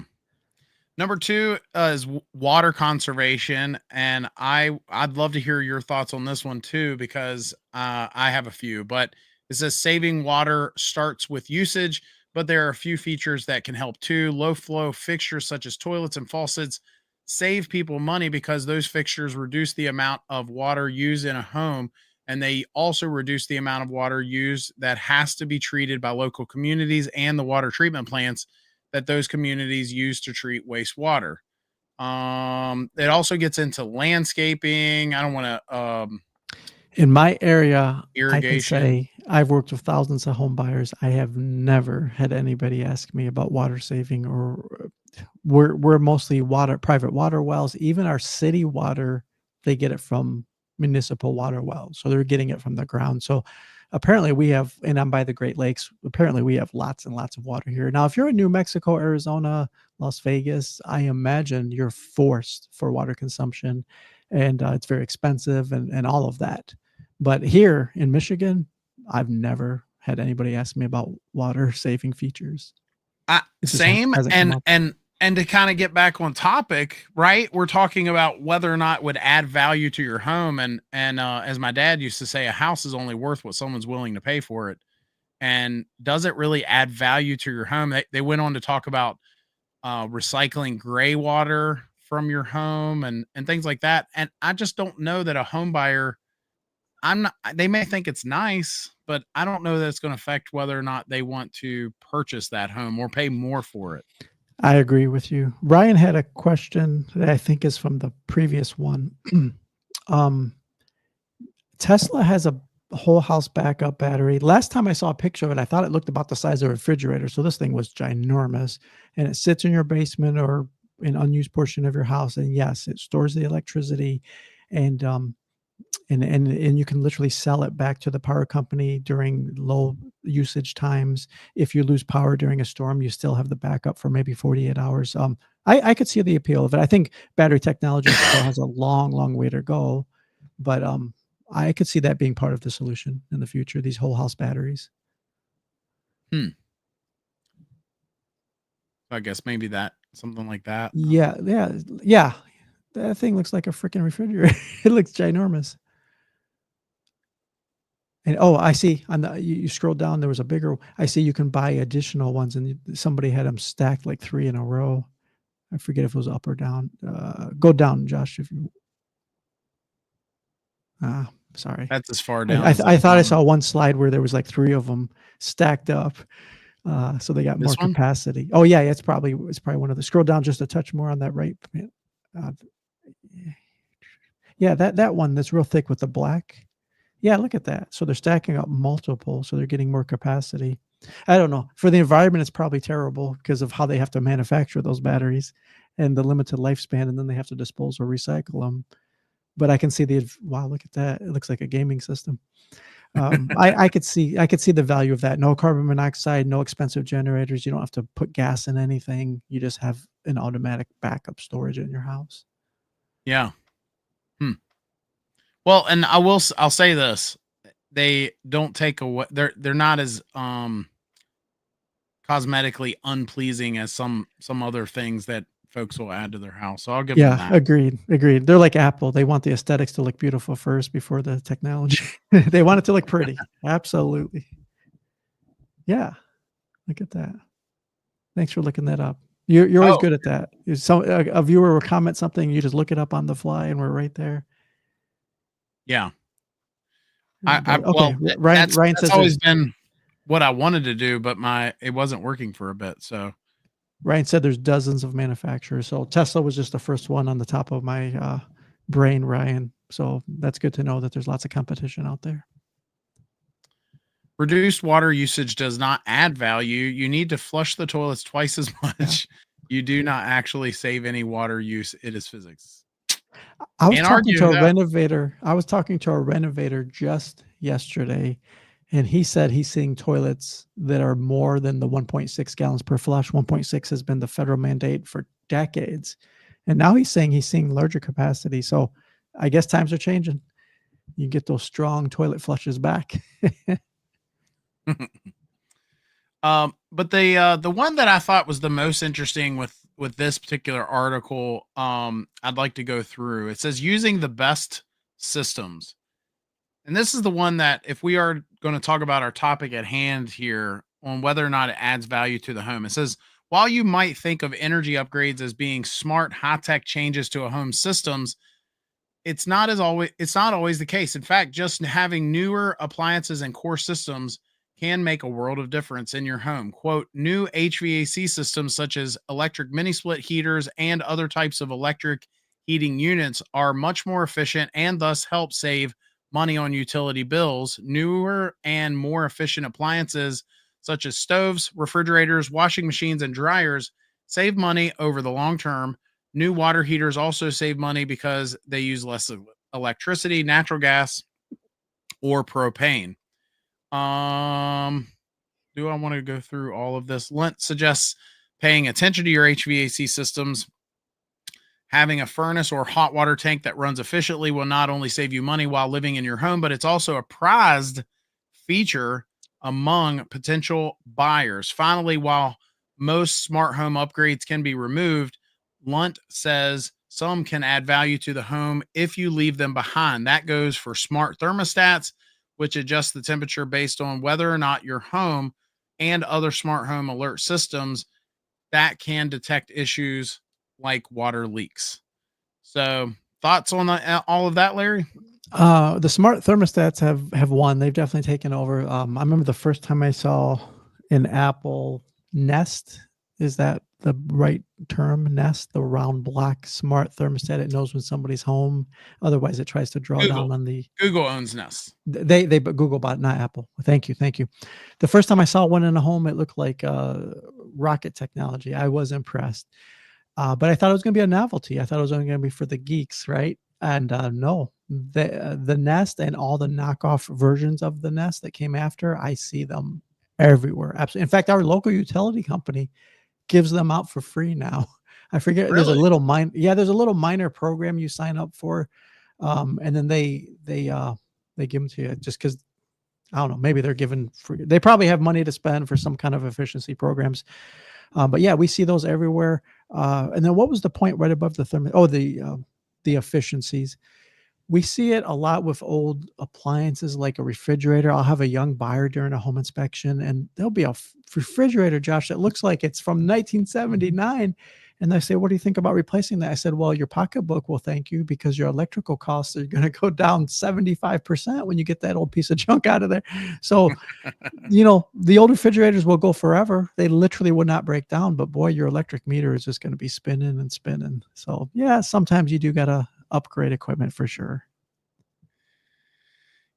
Number two is water conservation, and I'd love to hear your thoughts on this one too because I have a few. But it says saving water starts with usage, but there are a few features that can help too. Low flow fixtures such as toilets and faucets save people money because those fixtures reduce the amount of water used in a home, and they also reduce the amount of water used that has to be treated by local communities and the water treatment plants that those communities use to treat wastewater. It also gets into landscaping. I don't want to In my area, I can irrigation. say I've worked with thousands of home buyers. I have never had anybody ask me about water saving or we're mostly private water wells. Even our city water, they get it from municipal water wells. So they're getting it from the ground. So apparently we have, and I'm by the Great Lakes, apparently we have lots and lots of water here. Now, if you're in New Mexico, Arizona, Las Vegas, I imagine you're forced for water consumption and it's very expensive and all of that. But here in Michigan, I've never had anybody ask me about water saving features. It just Same hasn't come up. and to kind of get back on topic, right? We're talking about whether or not it would add value to your home, and as my dad used to say, a house is only worth what someone's willing to pay for it. And does it really add value to your home? They went on to talk about recycling gray water from your home and things like that. And I just don't know that a home buyer, I'm not, they may think it's nice, but I don't know that it's going to affect whether or not they want to purchase that home or pay more for it. I agree with you. Ryan had a question that I think is from the previous one. um, Tesla has a whole house backup battery. Last time I saw a picture of it, I thought it looked about the size of a refrigerator. So this thing was ginormous, and it sits in your basement or an unused portion of your house. And yes, it stores the electricity. And and you can literally sell it back to the power company during low usage times. If you lose power during a storm, you still have the backup for maybe 48 hours. I could see the appeal of it. I think battery technology still has a long way to go, but I could see that being part of the solution in the future, these whole house batteries. I guess maybe something like that. Yeah. That thing looks like a freaking refrigerator. It looks ginormous. And I see on you scroll down, there was a bigger. I see you can buy additional ones, and somebody had them stacked like 3 in a row. I forget if it was up or down. Go down, Josh, if you. Sorry. That's as far down. I thought I saw one slide where there was like 3 of them stacked up. So they got more capacity. Oh yeah, it's probably one of the. Scroll down just a touch more on that right. Yeah, that one that's real thick with the black. Yeah, look at that. So they're stacking up multiple, so they're getting more capacity. I don't know. For the environment, it's probably terrible because of how they have to manufacture those batteries and the limited lifespan, and then they have to dispose or recycle them. But I can see wow, look at that. It looks like a gaming system. I could see the value of that. No carbon monoxide, no expensive generators. You don't have to put gas in anything. You just have an automatic backup storage in your house. Yeah. Well, and I'll say this: they don't take away. They're not as cosmetically unpleasing as some other things that folks will add to their house. So I'll give them that. Agreed. They're like Apple. They want the aesthetics to look beautiful first before the technology. They want it to look pretty. Absolutely. Yeah. Look at that. Thanks for looking that up. You're always good at that. So a viewer will comment something, you just look it up on the fly, and we're right there. Yeah. Ryan says that's always been what I wanted to do, but it wasn't working for a bit. So Ryan said there's dozens of manufacturers. So Tesla was just the first one on the top of my brain, Ryan. So that's good to know that there's lots of competition out there. Reduced water usage does not add value. You need to flush the toilets twice as much. You do not actually save any water use. It is physics. I was talking to a renovator just yesterday, and he said he's seeing toilets that are more than the 1.6 gallons per flush. 1.6 has been the federal mandate for decades. And now he's saying he's seeing larger capacity. So I guess times are changing. You get those strong toilet flushes back. But the one that I thought was the most interesting with this particular article, I'd like to go through. It says using the best systems. And this is the one that, if we are going to talk about our topic at hand here on whether or not it adds value to the home, it says, while you might think of energy upgrades as being smart, high-tech changes to a home's systems, it's not always the case. In fact, just having newer appliances and core systems can make a world of difference in your home. Quote, new HVAC systems such as electric mini split heaters and other types of electric heating units are much more efficient and thus help save money on utility bills. Newer and more efficient appliances such as stoves, refrigerators, washing machines, and dryers save money over the long term. New water heaters also save money because they use less electricity, natural gas, or propane. Do I want to go through all of this? Lent suggests paying attention to your HVAC systems. Having a furnace or hot water tank that runs efficiently will not only save you money while living in your home, but it's also a prized feature among potential buyers. Finally, while most smart home upgrades can be removed, Lunt says some can add value to the home if you leave them behind. That goes for smart thermostats, which adjust the temperature based on whether or not your home, and other smart home alert systems that can detect issues like water leaks. So thoughts on all of that, Larry? The smart thermostats have won. They've definitely taken over. I remember the first time I saw an Apple Nest. Is that the right term? Nest, the round black smart thermostat. It knows when somebody's home. Otherwise, it tries to draw down on the. Google owns Nest. But Google bought, not Apple. Thank you. The first time I saw one in a home, it looked like rocket technology. I was impressed, but I thought it was going to be a novelty. I thought it was only going to be for the geeks, right? And no, the Nest and all the knockoff versions of the Nest that came after, I see them everywhere. Absolutely. In fact, our local utility company gives them out for free now. I forget. There's a Really? little there's a little minor program you sign up for, and then they give them to you just because I don't know. Maybe they're given free. They probably have money to spend for some kind of efficiency programs. But yeah, we see those everywhere. And then what was the point right above the thermos? Oh, the efficiencies. We see it a lot with old appliances like a refrigerator. I'll have a young buyer during a home inspection, and there'll be a refrigerator, Josh, that looks like it's from 1979. And they say, "What do you think about replacing that?" I said, "Well, your pocketbook will thank you because your electrical costs are going to go down 75% when you get that old piece of junk out of there." So, the old refrigerators will go forever. They literally would not break down, but boy, your electric meter is just going to be spinning and spinning. So, yeah, sometimes you do got to upgrade equipment for sure.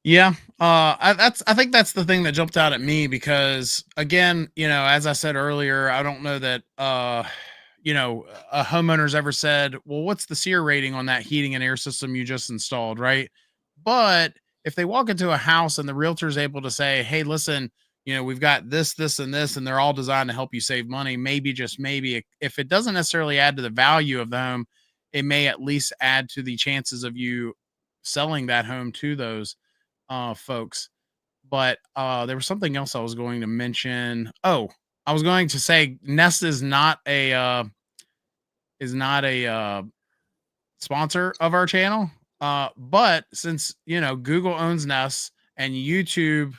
Yeah. I think that's the thing that jumped out at me because again, as I said earlier, I don't know that, a homeowner's ever said, well, what's the SEER rating on that heating and air system you just installed? Right. But if they walk into a house and the realtor is able to say, hey, listen, we've got this, and this, and they're all designed to help you save money. Maybe, just maybe, if it doesn't necessarily add to the value of the home, it may at least add to the chances of you selling that home to those folks. But there was something else I was going to mention. Oh, I was going to say Nest is not a sponsor of our channel. But since Google owns Nest and YouTube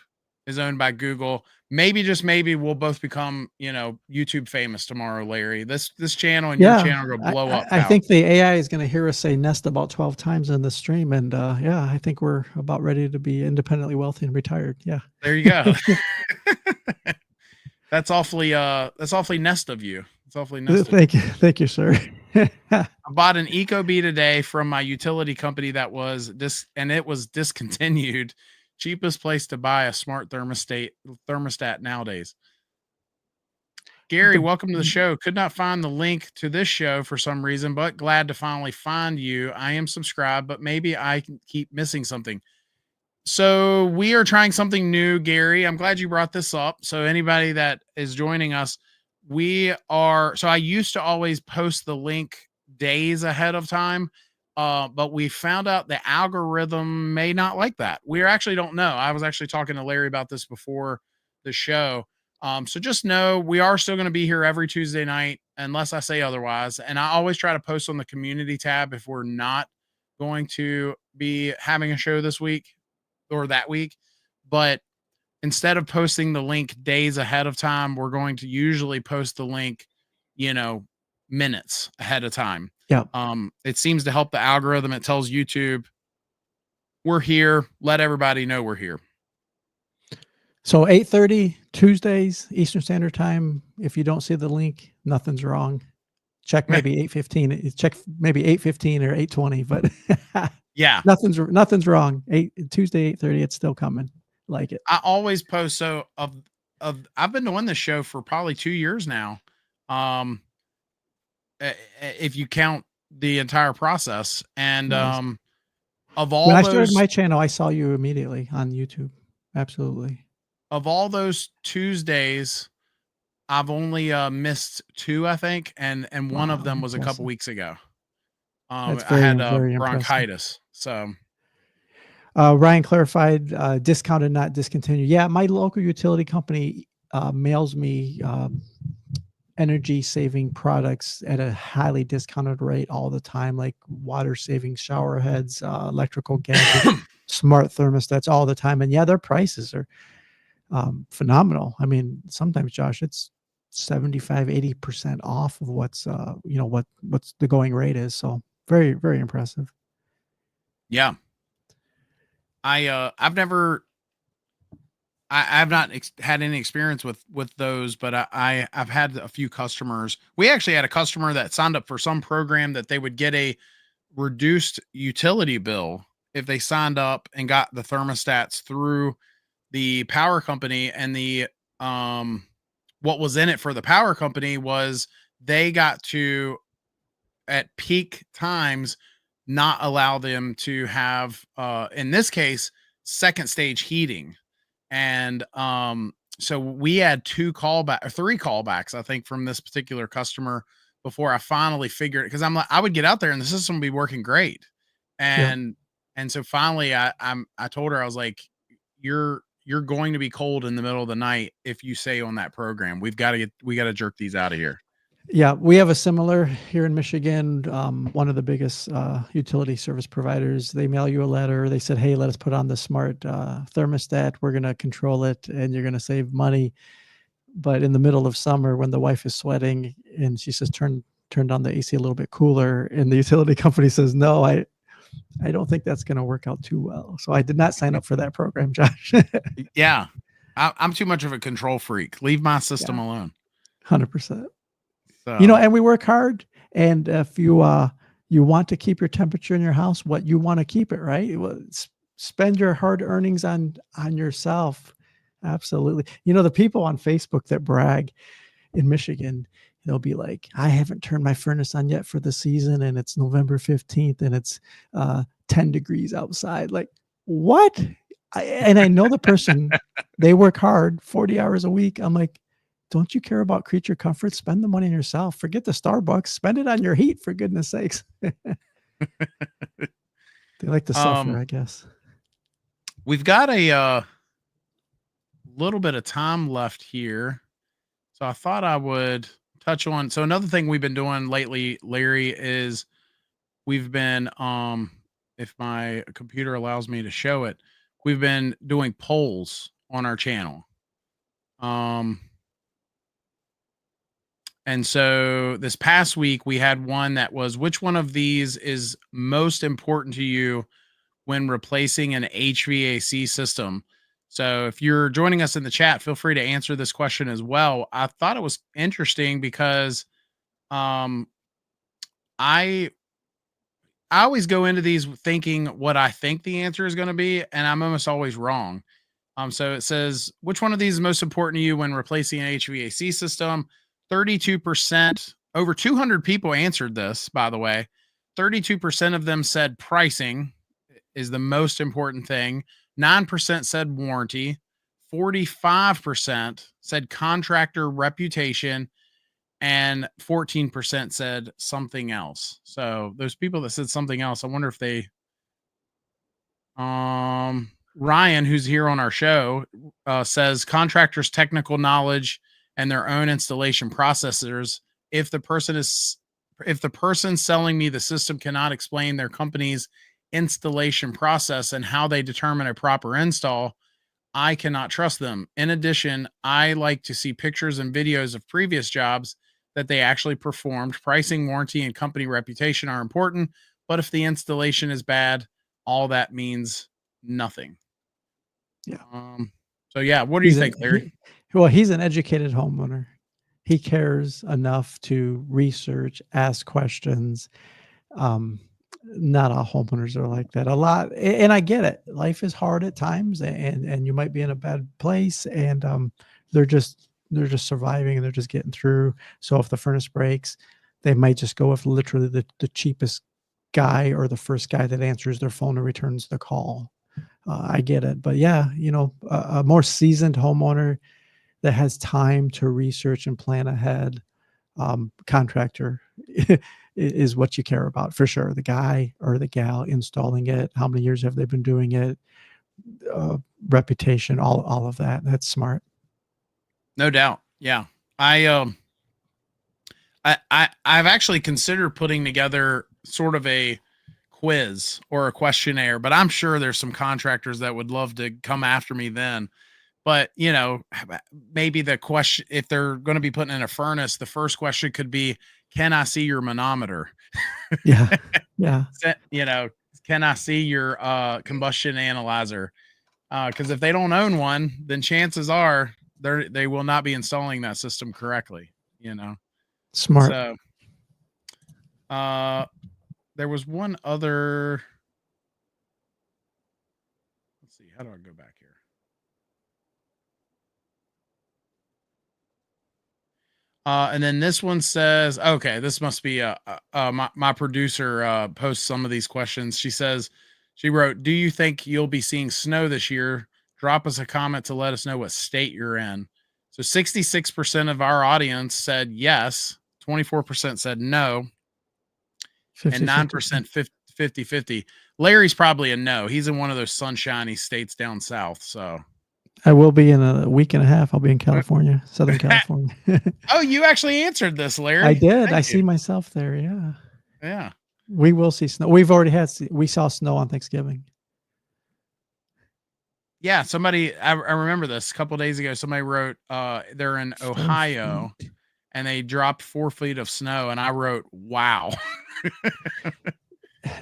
is owned by Google, maybe, just maybe, we'll both become YouTube famous tomorrow, Larry. This channel and your Yeah, channel are gonna blow up, I pal. think the AI is going to hear us say Nest about 12 times in the stream, and yeah, I think we're about ready to be independently wealthy and retired. Yeah. There you go. That's awfully Nest of you. It's awfully Nest of you. Thank you, sir. I bought an Ecobee today from my utility company that was it was discontinued. Cheapest place to buy a smart thermostat nowadays. Gary, The- welcome to the show. Could not find the link to this show for some reason, but glad to finally find you. I am subscribed, but maybe I can keep missing something. So we are trying something new, Gary. I'm glad you brought this up. So anybody that is joining us, I used to always post the link days ahead of time. But we found out the algorithm may not like that. We actually don't know. I was actually talking to Larry about this before the show. So just know we are still going to be here every Tuesday night, unless I say otherwise. And I always try to post on the community tab if we're not going to be having a show this week or that week. But instead of posting the link days ahead of time, we're going to usually post the link, minutes ahead of time. yeah. It seems to help the algorithm. It tells YouTube we're here. Let everybody know we're here. So 8:30 Tuesdays Eastern Standard Time. If you don't see the link, nothing's wrong. Check maybe 8:15. Check maybe 8:15 or 8:20. But Yeah, nothing's wrong. Tuesday 8:30. It's still coming. Like it. I always post. So I've been doing this show for probably 2 years now. If you count the entire process, and Nice. of When all I started those my channel, I saw you immediately on YouTube. Absolutely. of all those Tuesdays, I've only missed 2, I think, and one of Wow, them was a couple impressive. weeks ago. That's I had very impressive. bronchitis, so Ryan clarified, discounted, not discontinued. Yeah, my local utility company mails me energy saving products at a highly discounted rate all the time, like water saving shower heads, electrical gadgets, smart thermostats all the time. And yeah, their prices are phenomenal. I mean, sometimes, Josh, it's 75-80% off of what's what's the going rate is. So very, very impressive. yeah. I've never I've not had any experience with those, but I've had a few customers. We actually had a customer that signed up for some program that they would get a reduced utility bill if they signed up and got the thermostats through the power company. And the what was in it for the power company was they got to, at peak times, not allow them to have, in this case, second stage heating. And so we had 3 callbacks, I think, from this particular customer before I finally figured it. Because I'm like, I would get out there and the system would be working great. Yeah. And so finally I told her, I was like, you're going to be cold in the middle of the night if you stay on that program. We got to jerk these out of here. Yeah, we have a similar here in Michigan. One of the biggest utility service providers, they mail you a letter. They said, hey, let us put on the smart thermostat. We're going to control it and you're going to save money. But in the middle of summer, when the wife is sweating and she says, turn on the AC a little bit cooler, and the utility company says, no, I don't think that's going to work out too well. So I did not sign up for that program, Josh. Yeah. I'm too much of a control freak. Leave my system alone. 100%. So, And we work hard. And if you want to keep your temperature in your house, what you want to keep it, right? Spend your hard earnings on yourself. Absolutely. The people on Facebook that brag in Michigan, they'll be like, I haven't turned my furnace on yet for the season, and it's November 15th and it's 10 degrees outside. Like, what? I know the person, they work hard 40 hours a week. I'm like, don't you care about creature comfort? Spend the money on yourself. Forget the Starbucks. Spend it on your heat, for goodness sakes. They like to suffer, I guess. We've got a little bit of time left here. So I thought I would touch on. So another thing we've been doing lately, Larry, is we've been, if my computer allows me to show it, we've been doing polls on our channel. And so this past week we had one that was, which one of these is most important to you when replacing an HVAC system? So if you're joining us in the chat, feel free to answer this question as well. I thought it was interesting because I always go into these thinking what I think the answer is going to be, and I'm almost always wrong. So it says, which one of these is most important to you when replacing an HVAC system? 32%, over 200 people answered this, by the way. 32% of them said pricing is the most important thing. 9% said warranty. 45% said contractor reputation. And 14% said something else. So those people that said something else, I wonder if they, Ryan, who's here on our show, says contractors' technical knowledge and their own installation processors. If the person selling me the system cannot explain their company's installation process and how they determine a proper install, I cannot trust them. In addition, I like to see pictures and videos of previous jobs that they actually performed. Pricing, warranty, and company reputation are important, but if the installation is bad, all that means nothing. Yeah. So yeah, what do you think, Larry? He's an educated homeowner. He cares enough to research, ask questions. Not all homeowners are like that. A lot, and I get it. Life is hard at times, and you might be in a bad place, and they're just surviving and they're just getting through. So if the furnace breaks, they might just go with literally the cheapest guy or the first guy that answers their phone and returns the call. I get it, but yeah, a more seasoned homeowner that has time to research and plan ahead, contractor is what you care about for sure. The guy or the gal installing it, how many years have they been doing it, reputation, all of that. That's smart. No doubt. Yeah. I've actually considered putting together sort of a quiz or a questionnaire, but I'm sure there's some contractors that would love to come after me then. But, maybe the question, if they're going to be putting in a furnace, the first question could be, can I see your manometer? Yeah. Yeah. Can I see your combustion analyzer? Because if they don't own one, then chances are they will not be installing that system correctly. Smart. So, there was one other. Let's see. How do I go back here? And then this one says, okay, this must be my producer posts some of these questions. She wrote, "Do you think you'll be seeing snow this year? Drop us a comment to let us know what state you're in." So 66% of our audience said yes, 24% said no, and 50-50. 9% 50-50. Larry's probably a no. He's in one of those sunshiny states down south. So I will be in a week and a half. I'll be in California, Southern California. oh, you actually answered this, Larry. I did. Thank I you. see myself there. Yeah. Yeah. We will see snow. We've already we saw snow on Thanksgiving. Yeah, I remember this a couple of days ago. Somebody wrote, they're in Ohio, and they dropped 4 feet of snow, and I wrote, "Wow."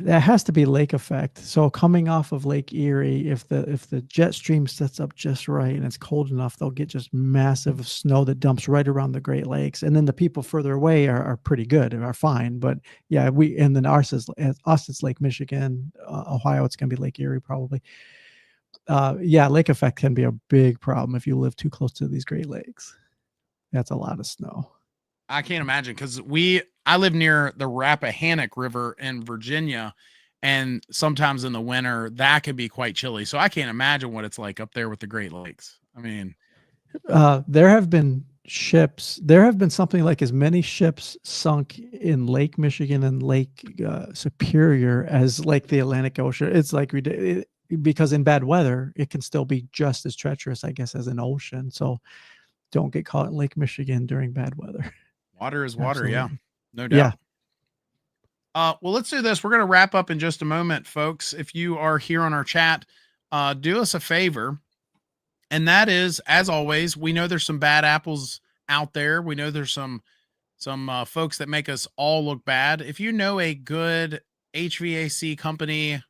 That has to be lake effect. So coming off of Lake Erie, if the jet stream sets up just right and it's cold enough, they'll get just massive snow that dumps right around the Great Lakes. And then the people further away are pretty good and are fine. But yeah, and then Austin's Lake Michigan, Ohio, it's going to be Lake Erie probably. Yeah, lake effect can be a big problem if you live too close to these Great Lakes. That's a lot of snow. I can't imagine, because I live near the Rappahannock River in Virginia, and sometimes in the winter that could be quite chilly. So I can't imagine what it's like up there with the Great Lakes. I mean, there have been something like as many ships sunk in Lake Michigan and Lake Superior as like the Atlantic Ocean. It's like because in bad weather, it can still be just as treacherous, I guess, as an ocean. So don't get caught in Lake Michigan during bad weather. Water is water. Absolutely. Yeah, no doubt. Yeah. Well, let's do this. We're going to wrap up in just a moment, folks. If you are here on our chat, do us a favor. And that is, as always, we know there's some bad apples out there. We know there's some folks that make us all look bad. If you know a good HVAC company,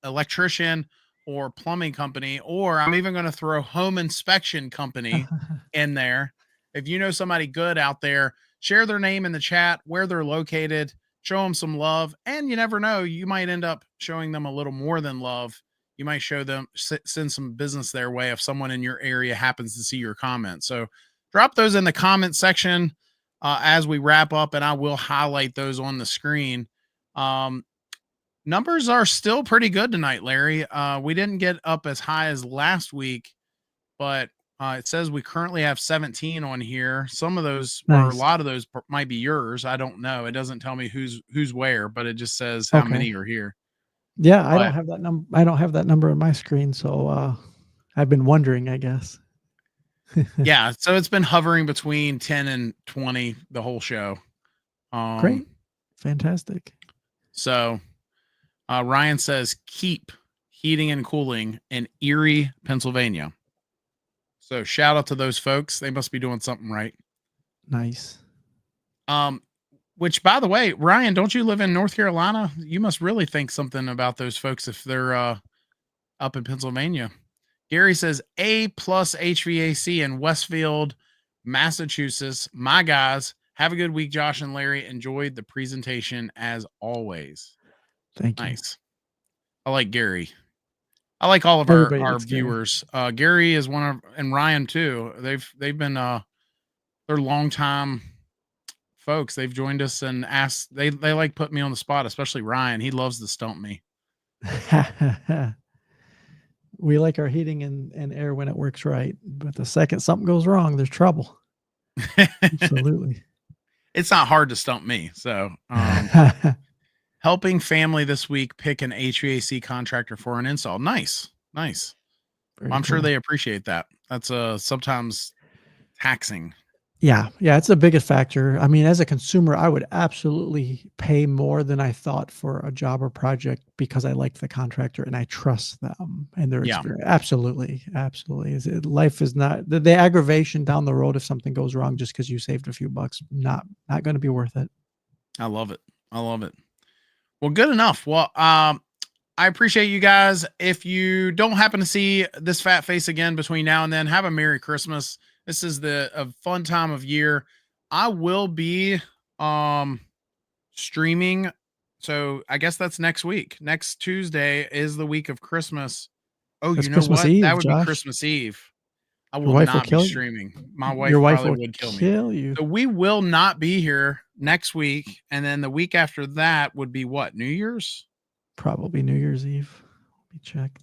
electrician, or plumbing company, or I'm even going to throw home inspection company in there. If you know somebody good out there, share their name in the chat, where they're located, show them some love. And you never know, you might end up showing them a little more than love. You might send some business their way if someone in your area happens to see your comment. So drop those in the comment section as we wrap up, and I will highlight those on the screen. Numbers are still pretty good tonight, Larry. We didn't get up as high as last week, but it says we currently have 17 on here. Some of those, or a lot of those, might be yours. I don't know. It doesn't tell me who's where, but it just says how many are here. Yeah, I don't have that number. I don't have that number on my screen, so I've been wondering, I guess. Yeah, so it's been hovering between 10 and 20 the whole show. Great, fantastic. So Ryan says keep heating and cooling in Erie, Pennsylvania. So shout out to those folks. They must be doing something right. Nice. Which, by the way, Ryan, don't you live in North Carolina? You must really think something about those folks if they're up in Pennsylvania. Gary says A+ HVAC in Westfield, Massachusetts. My guys, have a good week. Josh and Larry enjoyed the presentation as always. Thank you. Nice. I like Gary. I like all of our viewers. Gary is one of, and Ryan too. They've been they're longtime folks. They've joined us and asked. They like put me on the spot, especially Ryan. He loves to stump me. We like our heating and air when it works right, but the second something goes wrong, there's trouble. Absolutely. It's not hard to stump me. So helping family this week pick an HVAC contractor for an install. Nice. I'm sure they appreciate that. That's sometimes taxing. Yeah, it's the biggest factor. I mean, as a consumer, I would absolutely pay more than I thought for a job or project because I like the contractor and I trust them and their experience. Absolutely. Life is not the aggravation down the road if something goes wrong just because you saved a few bucks. Not going to be worth it. I love it. Well, good enough. Well, I appreciate you guys. If you don't happen to see this fat face again between now and then, have a Merry Christmas. This is a fun time of year. I will be streaming. So I guess that's next week. Next Tuesday is the week of Christmas. Oh, that's you know Christmas what? Eve, that would Josh. be Christmas Eve. I Your will wife will not be kill you. streaming. My wife Your wife probably will would kill me. kill you. So we will not be here next week. And then the week after that would be what? New Year's? Probably New Year's Eve. Let me check.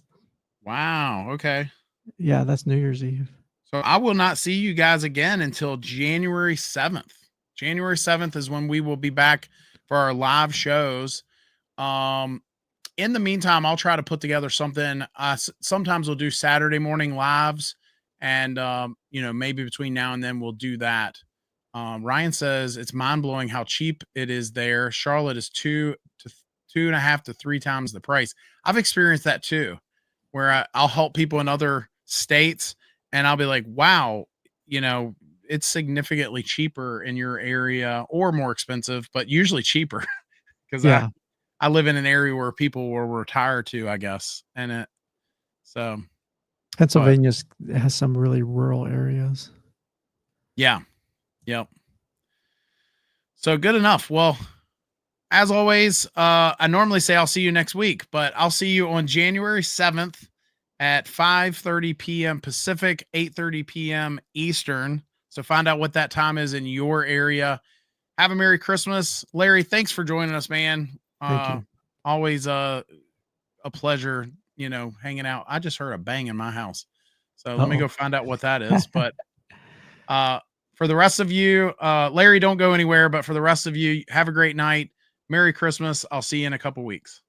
Wow. Okay. Yeah, that's New Year's Eve. So I will not see you guys again until January 7th. January 7th is when we will be back for our live shows. In the meantime, I'll try to put together something. Sometimes we'll do Saturday morning lives, and maybe between now and then we'll do that. Ryan says it's mind blowing how cheap it is there. Charlotte is 2.5 to 3 times the price. I've experienced that too, where I'll help people in other states, and I'll be like, wow, it's significantly cheaper in your area, or more expensive, but usually cheaper because Yeah. I live in an area where people will retire to, I guess. And Pennsylvania has some really rural areas. Yeah. Yep. So good enough. Well, as always, I normally say I'll see you next week, but I'll see you on January 7th at 5:30 p.m. Pacific, 8:30 p.m. Eastern. So find out what that time is in your area. Have a Merry Christmas. Larry, thanks for joining us, man. Thank you. Always a pleasure, hanging out. I just heard a bang in my house. So let me go find out what that is. But for the rest of you, Larry, don't go anywhere. But for the rest of you, have a great night. Merry Christmas. I'll see you in a couple weeks.